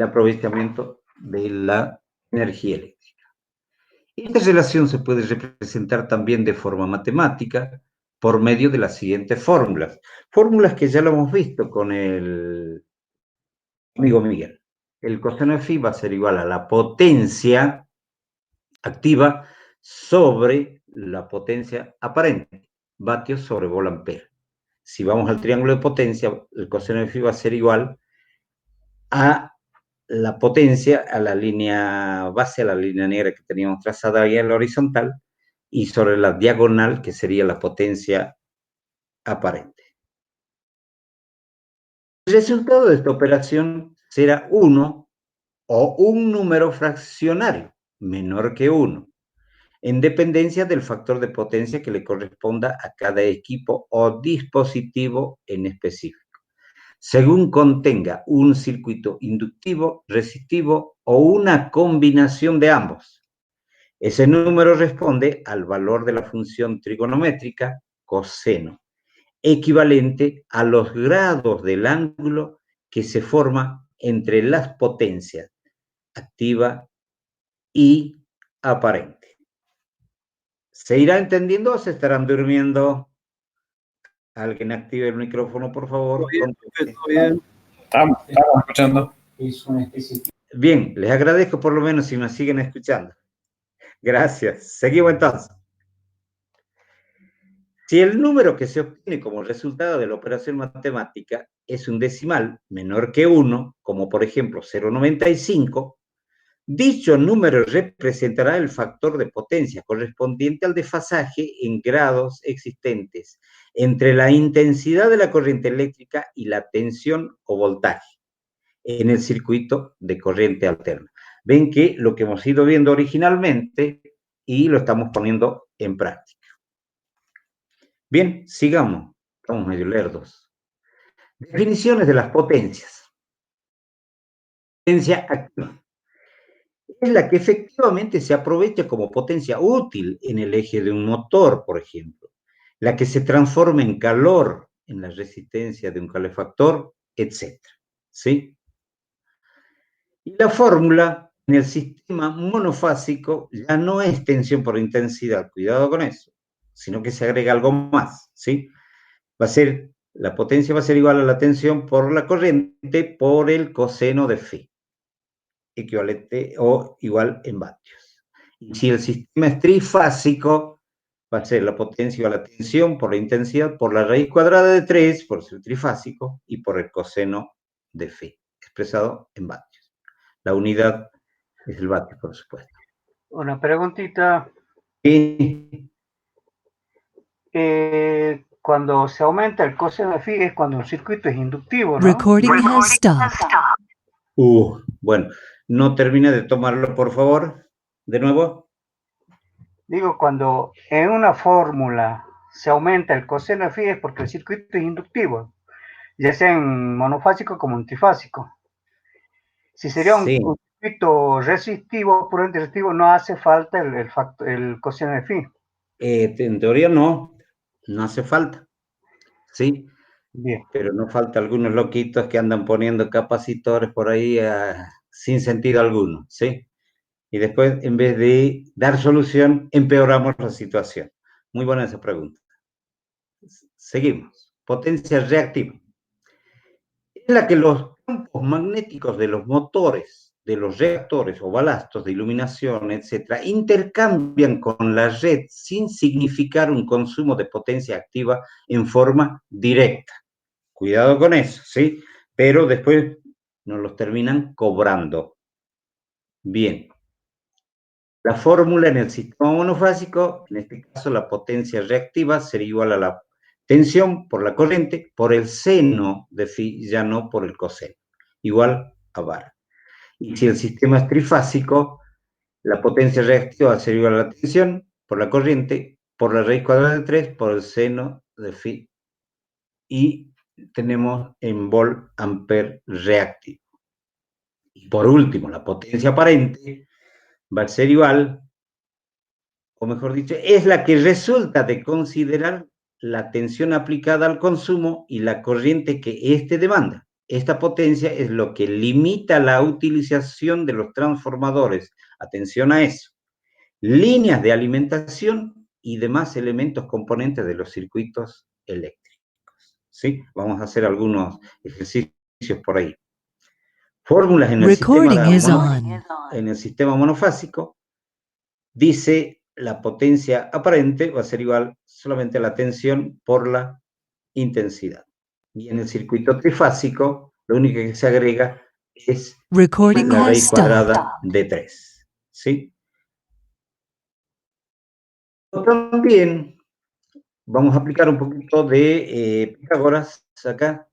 aprovechamiento de la energía eléctrica. Esta relación se puede representar también de forma matemática por medio de las siguientes fórmulas. Fórmulas que ya lo hemos visto con el amigo Miguel. El coseno de phi va a ser igual a la potencia activa sobre la potencia aparente, vatios sobre volt ampere. Si vamos al triángulo de potencia, el coseno de phi va a ser igual a la potencia, a la línea base, a la línea negra que teníamos trazada ahí en la horizontal, y sobre la diagonal, que sería la potencia aparente. El resultado de esta operación será 1 o un número fraccionario menor que 1, en dependencia del factor de potencia que le corresponda a cada equipo o dispositivo en específico, según contenga un circuito inductivo, resistivo o una combinación de ambos. Ese número responde al valor de la función trigonométrica coseno, equivalente a los grados del ángulo que se forma entre las potencias activa y aparente. ¿Se irá entendiendo o se estarán durmiendo? Alguien active el micrófono, por favor. Todo bien. Estamos escuchando. Bien, les agradezco por lo menos si me siguen escuchando. Gracias. Seguimos entonces. Si el número que se obtiene como resultado de la operación matemática es un decimal menor que 1, como por ejemplo 0,95, dicho número representará el factor de potencia correspondiente al desfasaje en grados existentes entre la intensidad de la corriente eléctrica y la tensión o voltaje en el circuito de corriente alterna. Ven que lo que hemos ido viendo originalmente y lo estamos poniendo en práctica. Bien, sigamos. Estamos medio lerdos. Definiciones de las potencias. Potencia activa es la que efectivamente se aprovecha como potencia útil en el eje de un motor, por ejemplo, la que se transforma en calor en la resistencia de un calefactor, etc. ¿Sí? Y la fórmula en el sistema monofásico ya no es tensión por intensidad, cuidado con eso, sino que se agrega algo más, ¿sí? La potencia va a ser igual a la tensión por la corriente por el coseno de phi, equivalente o igual en vatios. Y si el sistema es trifásico, va a ser la potencia igual a la tensión por la intensidad por la raíz cuadrada de 3, por ser trifásico, y por el coseno de phi, expresado en vatios. La unidad es el vatio, por supuesto. Una preguntita. Y Cuando se aumenta el coseno de phi es cuando un circuito es inductivo, ¿no? Recording has stopped. Bueno, no termine de tomarlo, por favor. De nuevo. Digo, cuando en una fórmula se aumenta el coseno de phi es porque el circuito es inductivo, ya sea en monofásico como en trifásico. Si sería Sí. un circuito resistivo, puramente resistivo, no hace falta el coseno de phi. En teoría no hace falta, ¿sí? Bien. Pero no falta algunos loquitos que andan poniendo capacitores por ahí sin sentido alguno, ¿sí? Y después, en vez de dar solución, empeoramos la situación. Muy buena esa pregunta. Seguimos. Potencia reactiva. Es la que los campos magnéticos de los motores, de los reactores o balastos de iluminación, etcétera, intercambian con la red sin significar un consumo de potencia activa en forma directa. Cuidado con eso, ¿sí? Pero después nos los terminan cobrando. Bien. La fórmula en el sistema monofásico, en este caso la potencia reactiva, sería igual a la tensión por la corriente por el seno de phi, ya no por el coseno, igual a bar. Y si el sistema es trifásico, la potencia reactiva sería igual a la tensión por la corriente por la raíz cuadrada de 3 por el seno de phi. Y tenemos en volt ampere reactivo. Y por último, la potencia aparente va a ser igual, o mejor dicho, es la que resulta de considerar la tensión aplicada al consumo y la corriente que éste demanda. Esta potencia es lo que limita la utilización de los transformadores, atención a eso, líneas de alimentación y demás elementos componentes de los circuitos eléctricos. ¿Sí? Vamos a hacer algunos ejercicios por ahí. Fórmulas en el sistema monofásico, dice la potencia aparente va a ser igual solamente a la tensión por la intensidad. Y en el circuito trifásico, lo único que se agrega es la raíz cuadrada de 3. ¿Sí? También vamos a aplicar un poquito de Pitágoras acá.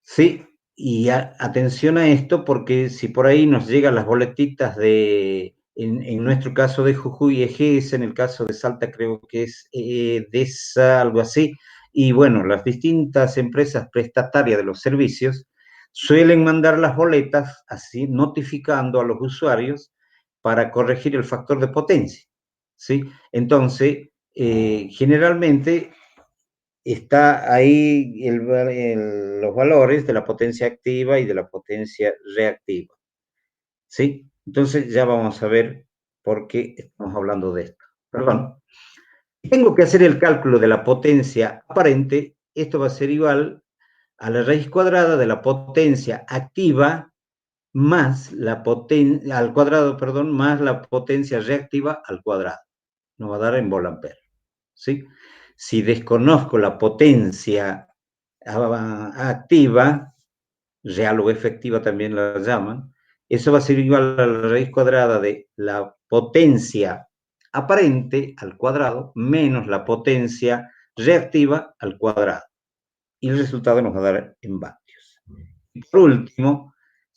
Sí, y atención a esto porque si por ahí nos llegan las boletitas en nuestro caso de Jujuy, EGS, en el caso de Salta creo que es DESA, algo así, y bueno, las distintas empresas prestatarias de los servicios suelen mandar las boletas así, notificando a los usuarios para corregir el factor de potencia, ¿sí? Entonces, generalmente está ahí los valores de la potencia activa y de la potencia reactiva. ¿Sí? Entonces ya vamos a ver por qué estamos hablando de esto. Perdón. Tengo que hacer el cálculo de la potencia aparente. Esto va a ser igual a la raíz cuadrada de la potencia activa más al cuadrado, perdón, más la potencia reactiva al cuadrado. Nos va a dar en volt ampere. ¿Sí? Si desconozco la potencia activa, real o efectiva también la llaman, eso va a ser igual a la raíz cuadrada de la potencia aparente al cuadrado menos la potencia reactiva al cuadrado. Y el resultado nos va a dar en vatios. Y por último,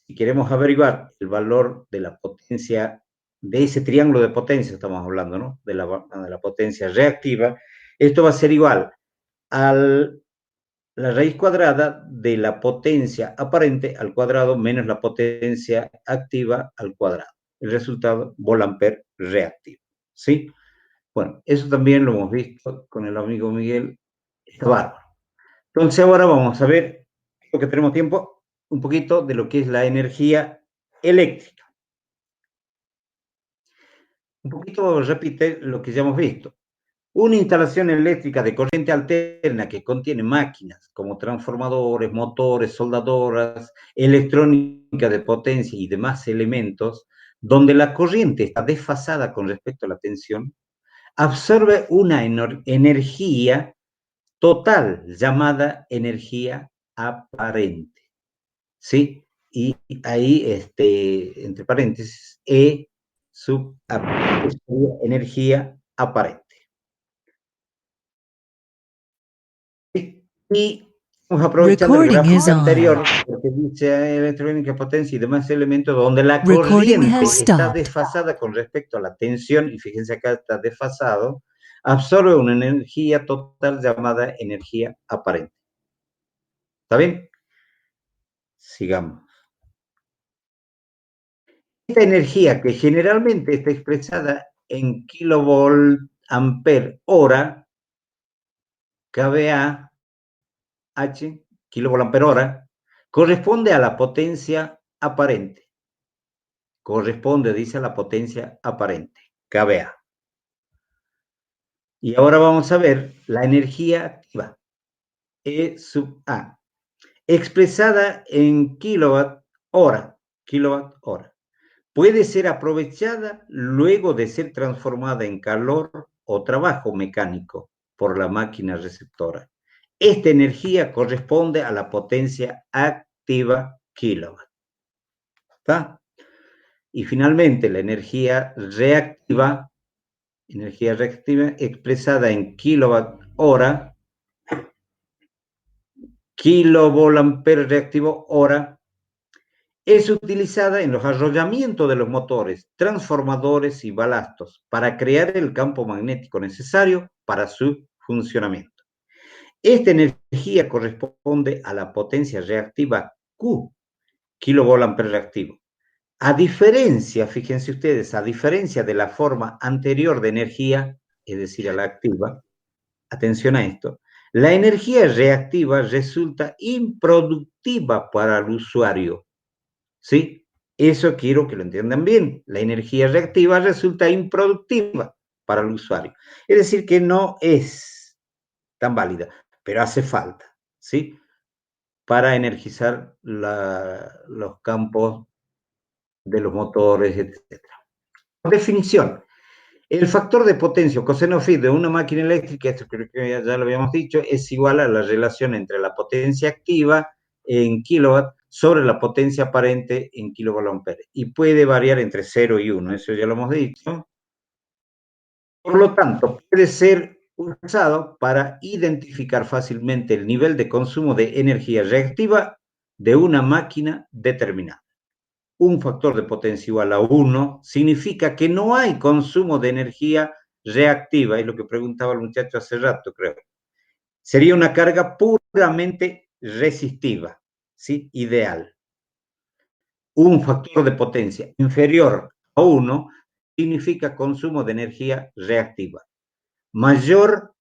si queremos averiguar el valor de la potencia, de ese triángulo de potencia estamos hablando, ¿no? De la potencia reactiva, esto va a ser igual al la raíz cuadrada de la potencia aparente al cuadrado menos la potencia activa al cuadrado. El resultado, volampere reactivo. ¿Sí? Bueno, eso también lo hemos visto con el amigo Miguel. Está bárbaro. Entonces ahora vamos a ver, porque tenemos tiempo, un poquito de lo que es la energía eléctrica. Un poquito repite lo que ya hemos visto. Una instalación eléctrica de corriente alterna que contiene máquinas como transformadores, motores, soldadoras, electrónica de potencia y demás elementos, donde la corriente está desfasada con respecto a la tensión, absorbe una energía total llamada energía aparente. ¿Sí? Y ahí, entre paréntesis, E sub energía aparente. Y vamos a aprovechar el gráfico anterior, porque dice electrónica, potencia y demás elementos, donde la corriente está desfasada con respecto a la tensión, y fíjense acá está desfasado, absorbe una energía total llamada energía aparente. ¿Está bien? Sigamos. Esta energía, que generalmente está expresada en kilovolt ampere hora, kVA, H, kilovolt ampere hora, corresponde a la potencia aparente. Corresponde, dice, a la potencia aparente, kVA. Y ahora vamos a ver la energía activa, E sub A, expresada en kilowatt hora. Puede ser aprovechada luego de ser transformada en calor o trabajo mecánico por la máquina receptora. Esta energía corresponde a la potencia activa kilowatt. ¿Está? Y finalmente la energía reactiva expresada en kilowatt hora, kilovolt ampere reactivo hora, es utilizada en los arrollamientos de los motores, transformadores y balastos para crear el campo magnético necesario para su funcionamiento. Esta energía corresponde a la potencia reactiva Q, kilovolt ampere reactivo. A diferencia, fíjense ustedes, a diferencia de la forma anterior de energía, es decir, a la activa, atención a esto, la energía reactiva resulta improductiva para el usuario. ¿Sí? Eso quiero que lo entiendan bien. La energía reactiva resulta improductiva para el usuario. Es decir, que no es tan válida, pero hace falta, ¿sí? Para energizar los campos de los motores, etc. Por definición, el factor de potencia o coseno phi de una máquina eléctrica, esto creo que ya lo habíamos dicho, es igual a la relación entre la potencia activa en kilowatt sobre la potencia aparente en kilovolt ampere. Y puede variar entre 0 y 1, eso ya lo hemos dicho. Por lo tanto, puede ser usado para identificar fácilmente el nivel de consumo de energía reactiva de una máquina determinada. Un factor de potencia igual a 1 significa que no hay consumo de energía reactiva, es lo que preguntaba el muchacho hace rato, creo. Sería una carga puramente resistiva, ¿sí? Ideal. Un factor de potencia inferior a 1 significa consumo de energía reactiva. Mayor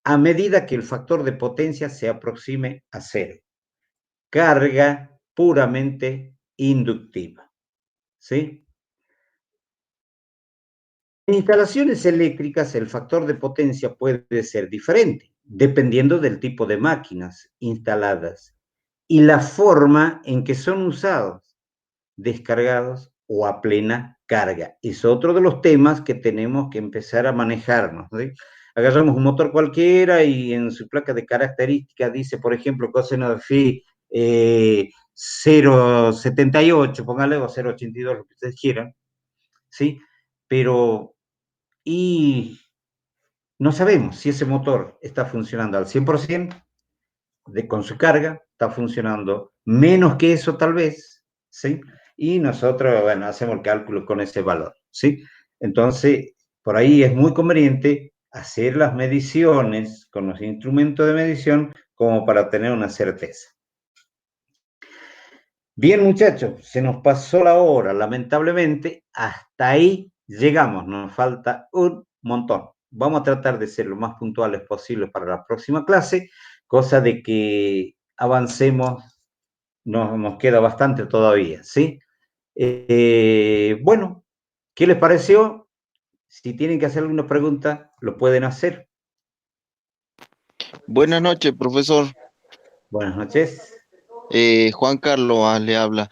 a medida que el factor de potencia se aproxime a 0. Carga puramente inductiva. ¿Sí? En instalaciones eléctricas, el factor de potencia puede ser diferente, dependiendo del tipo de máquinas instaladas y la forma en que son usados, descargados o a plena carga. Es otro de los temas que tenemos que empezar a manejarnos, ¿sí? Agarramos un motor cualquiera y en su placa de características dice, por ejemplo, coseno de phi 0,78, póngale, o 0,82, lo que ustedes quieran, ¿sí? Pero, y no sabemos si ese motor está funcionando al 100% con su carga, está funcionando menos que eso tal vez, ¿sí? Y nosotros, bueno, hacemos el cálculo con ese valor, ¿sí? Entonces, por ahí es muy conveniente hacer las mediciones con los instrumentos de medición como para tener una certeza. Bien, muchachos, se nos pasó la hora, lamentablemente, hasta ahí llegamos, nos falta un montón. Vamos a tratar de ser lo más puntuales posible para la próxima clase, cosa de que avancemos, nos queda bastante todavía, ¿sí? Bueno, ¿qué les pareció? Si tienen que hacer alguna pregunta, lo pueden hacer. Buenas noches, profesor. Buenas noches. Juan Carlos le habla.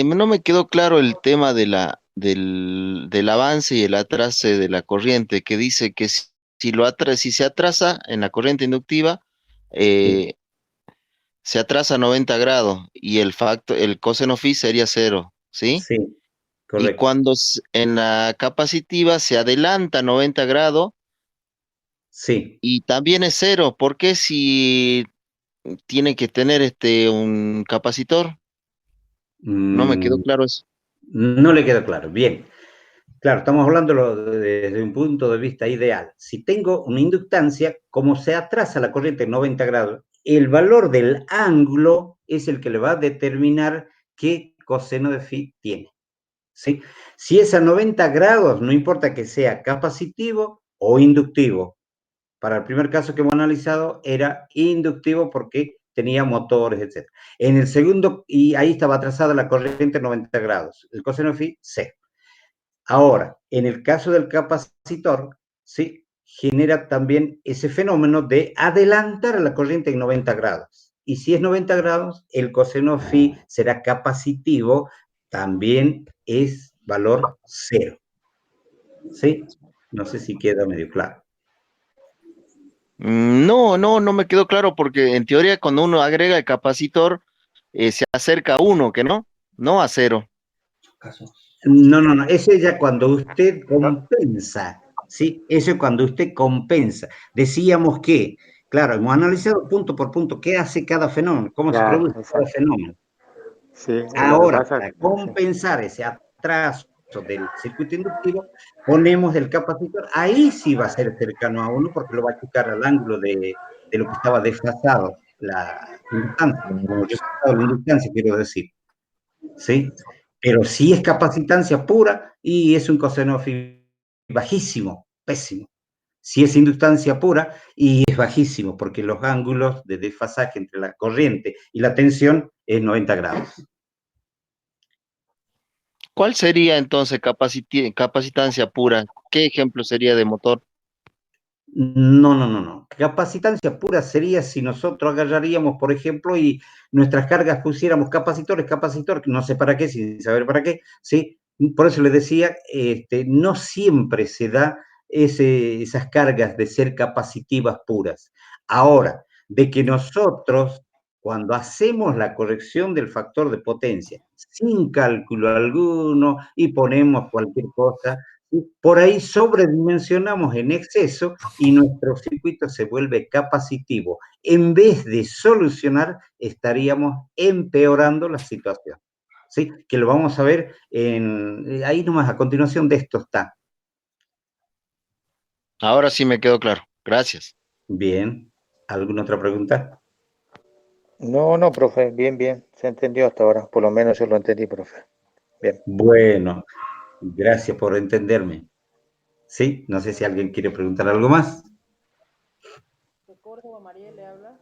No me quedó claro el tema del avance y el atraso de la corriente, que dice que si se atrasa en la corriente inductiva, eh, se atrasa 90 grados y el coseno phi sería cero, ¿sí? Sí, Y correcto. cuando en la capacitiva se adelanta 90 grados Sí. y también es cero, ¿por qué si tiene que tener un capacitor? No me quedó Mm, claro eso. no le quedó claro. Bien. Claro, estamos hablando desde un punto de vista ideal. Si tengo una inductancia, como se atrasa la corriente en 90 grados, el valor del ángulo es el que le va a determinar qué coseno de phi tiene. ¿Sí? Si es a 90 grados, no importa que sea capacitivo o inductivo. Para el primer caso que hemos analizado era inductivo porque tenía motores, etc. En el segundo, y ahí estaba atrasada la corriente en 90 grados. El coseno de phi, cero. Ahora, en el caso del capacitor, ¿sí? Genera también ese fenómeno de adelantar a la corriente en 90 grados. Y si es 90 grados, el coseno phi será capacitivo, también es valor cero. ¿Sí? No sé si queda medio claro. No me quedó claro porque en teoría cuando uno agrega el capacitor se acerca a uno, que no a cero. No. Eso es ya cuando usted compensa, ¿sí? Eso es cuando usted compensa. Decíamos que, claro, hemos analizado punto por punto qué hace cada fenómeno, cómo se Claro, produce cada exacto. fenómeno. Sí, lo que Ahora, pasa, para sí. compensar ese atraso del circuito inductivo, ponemos el capacitor. Ahí sí va a ser cercano a uno porque lo va a achicar al ángulo de lo que estaba desfasado la inductancia, como resultado de la inductancia, quiero decir. ¿Sí? Pero si es capacitancia pura y es un coseno phi bajísimo, pésimo. Si es inductancia pura y es bajísimo, porque los ángulos de desfasaje entre la corriente y la tensión es 90 grados. ¿Cuál sería entonces capacitancia pura? ¿Qué ejemplo sería de motor? No. Capacitancia pura sería si nosotros agarraríamos, por ejemplo, y nuestras cargas pusiéramos capacitor, no sé para qué, sin saber para qué, ¿sí? Por eso les decía, no siempre se da esas cargas de ser capacitivas puras. Ahora, de que nosotros, cuando hacemos la corrección del factor de potencia, sin cálculo alguno, y ponemos cualquier cosa, por ahí sobredimensionamos en exceso y nuestro circuito se vuelve capacitivo. En vez de solucionar, estaríamos empeorando la situación. ¿Sí? Que lo vamos a ver ahí nomás, a continuación de esto está. Ahora sí me quedó claro. Gracias. Bien. ¿Alguna otra pregunta? No, profe, bien, se entendió hasta ahora, por lo menos yo lo entendí, profe. Bien. Bueno, gracias por entenderme. ¿Sí? No sé si alguien quiere preguntar algo más. ¿De Córdoba, Mariel le habla?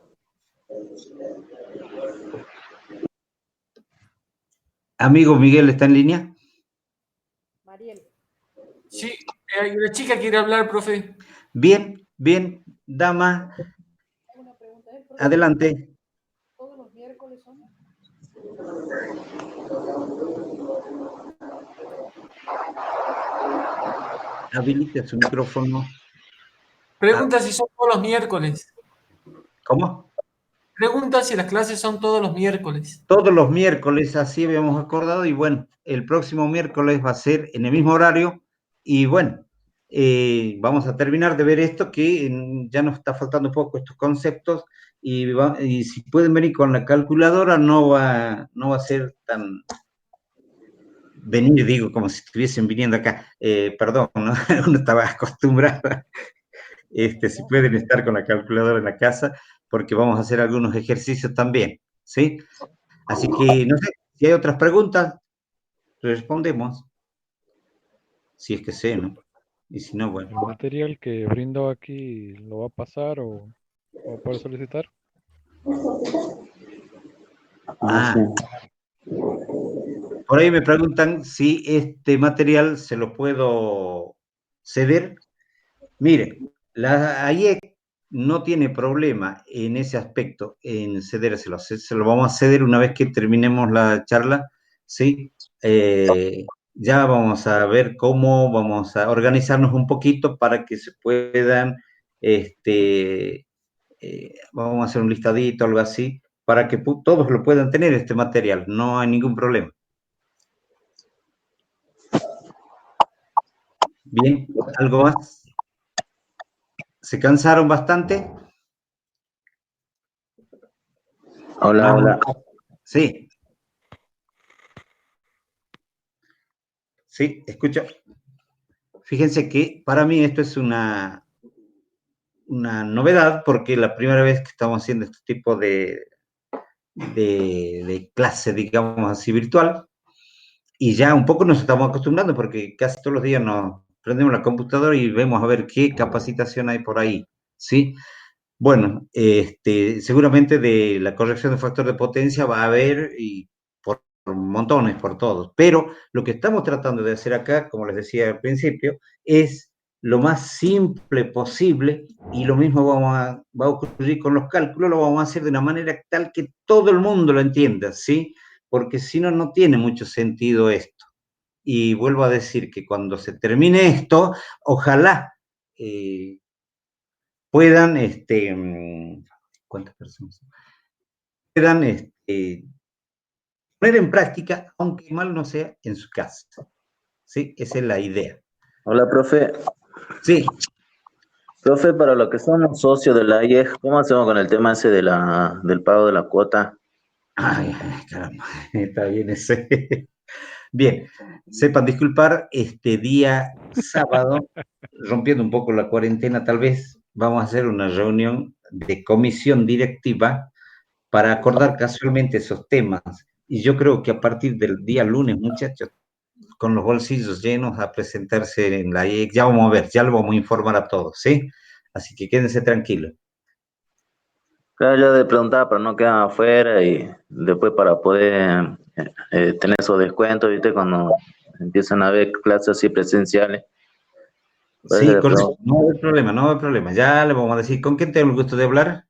Amigo Miguel, ¿está en línea? Mariel. Sí, la chica quiere hablar, profe. Bien, dama, Una pregunta. ¿El profesor adelante. todos los miércoles son? Habilite su micrófono. Pregunta si son todos los miércoles. ¿Cómo? Pregunta si las clases son todos los miércoles. Todos los miércoles, así habíamos acordado, y bueno, el próximo miércoles va a ser en el mismo horario, y bueno, vamos a terminar de ver esto, que ya nos está faltando un poco estos conceptos, y si pueden venir con la calculadora, no va a ser tan... Venir, digo, como si estuviesen viniendo acá, perdón, ¿no? Uno estaba acostumbrado, si pueden estar con la calculadora en la casa, porque vamos a hacer algunos ejercicios también, ¿sí? Así que, no sé, si hay otras preguntas, respondemos, si es que sé, ¿no? Y si no, ¿El bueno. material que brindo aquí lo va a pasar o puede solicitar? Ah, por ahí me preguntan si este material se lo puedo ceder. Mire, la AIEC no tiene problema en ese aspecto, en cedérselo. Se lo vamos a ceder una vez que terminemos la charla, ¿sí? Ya vamos a ver cómo vamos a organizarnos un poquito para que se puedan, vamos a hacer un listadito, algo así, para que todos lo puedan tener este material, no hay ningún problema. Bien, ¿algo más? ¿Se cansaron bastante? Hola, hola. Sí. Sí, escucha. Fíjense que para mí esto es una novedad porque la primera vez que estamos haciendo este tipo de clase, digamos así, virtual, y ya un poco nos estamos acostumbrando porque casi todos los días nos prendemos la computadora y vemos a ver qué capacitación hay por ahí, ¿sí? Bueno, seguramente de la corrección de factor de potencia va a haber y por montones, por todos, pero lo que estamos tratando de hacer acá, como les decía al principio, es lo más simple posible y lo mismo va a ocurrir con los cálculos, lo vamos a hacer de una manera tal que todo el mundo lo entienda, ¿sí? Porque si no, no tiene mucho sentido esto. Y vuelvo a decir que cuando se termine esto, ojalá puedan, ¿cuántas personas? Puedan poner en práctica, aunque mal no sea, en su casa. ¿Sí? Esa es la idea. Hola, profe. Sí. Profe, para lo que somos socios de la AIEG, ¿cómo hacemos con el tema ese del pago de la cuota? Ay, caramba, está bien ese. Bien, sepan disculpar, este día sábado, rompiendo un poco la cuarentena, tal vez vamos a hacer una reunión de comisión directiva para acordar casualmente esos temas. Y yo creo que a partir del día lunes, muchachos, con los bolsillos llenos a presentarse en la IEC, ya vamos a ver, ya lo vamos a informar a todos, ¿sí? Así que quédense tranquilos. Claro, yo le preguntaba para no quedar afuera y después para poder tener esos descuentos, ¿viste? Cuando empiezan a haber clases así presenciales. Por eso Sí, le correcto, pregunto. no hay problema, no hay problema. Ya le vamos a decir, ¿con quién tengo el gusto de hablar?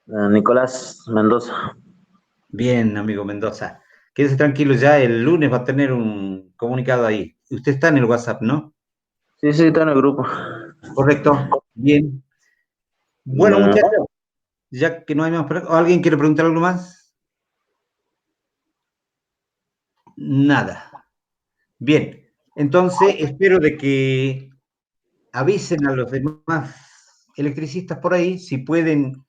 Nicolás Mendoza. Bien, amigo Mendoza. Quédese tranquilo, ya el lunes va a tener un comunicado ahí. Usted está en el WhatsApp, ¿no? Sí, sí, está en el grupo. Correcto, bien. Bueno, Bueno, muchachos, ya que no hay más preguntas, ¿alguien quiere preguntar algo más? Nada. Bien, entonces espero de que avisen a los demás electricistas por ahí si pueden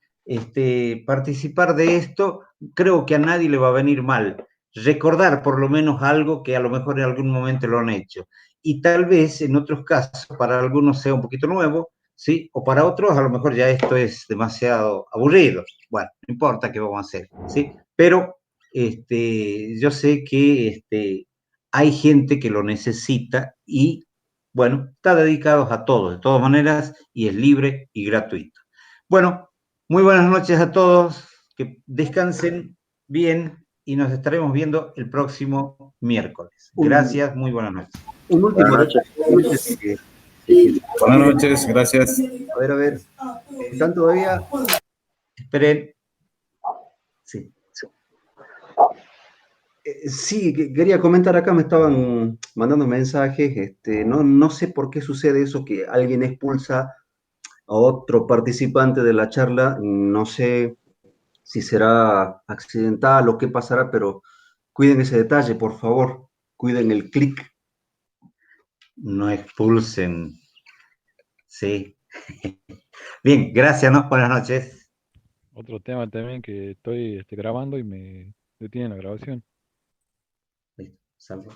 participar de esto. Creo que a nadie le va a venir mal recordar por lo menos algo que a lo mejor en algún momento lo han hecho. Y tal vez en otros casos para algunos sea un poquito nuevo, ¿sí? O para otros a lo mejor ya esto es demasiado aburrido. Bueno, no importa qué vamos a hacer, ¿sí? Pero yo sé que hay gente que lo necesita y bueno, está dedicado a todos, de todas maneras, y es libre y gratuito. Bueno, muy buenas noches a todos, que descansen bien y nos estaremos viendo el próximo miércoles. Gracias, muy buenas noches. Un último buenas noches. detalle antes de que Buenas noches, gracias. a ver, ¿están todavía? Esperen. Sí. Sí, quería comentar acá, me estaban mandando mensajes, no sé por qué sucede eso, que alguien expulsa a otro participante de la charla, no sé si será accidental o qué pasará, pero cuiden ese detalle, por favor, cuiden el clic. No expulsen. Sí. Bien, gracias, ¿no? Buenas noches. Otro tema también que estoy grabando y me detiene la grabación. Salvo.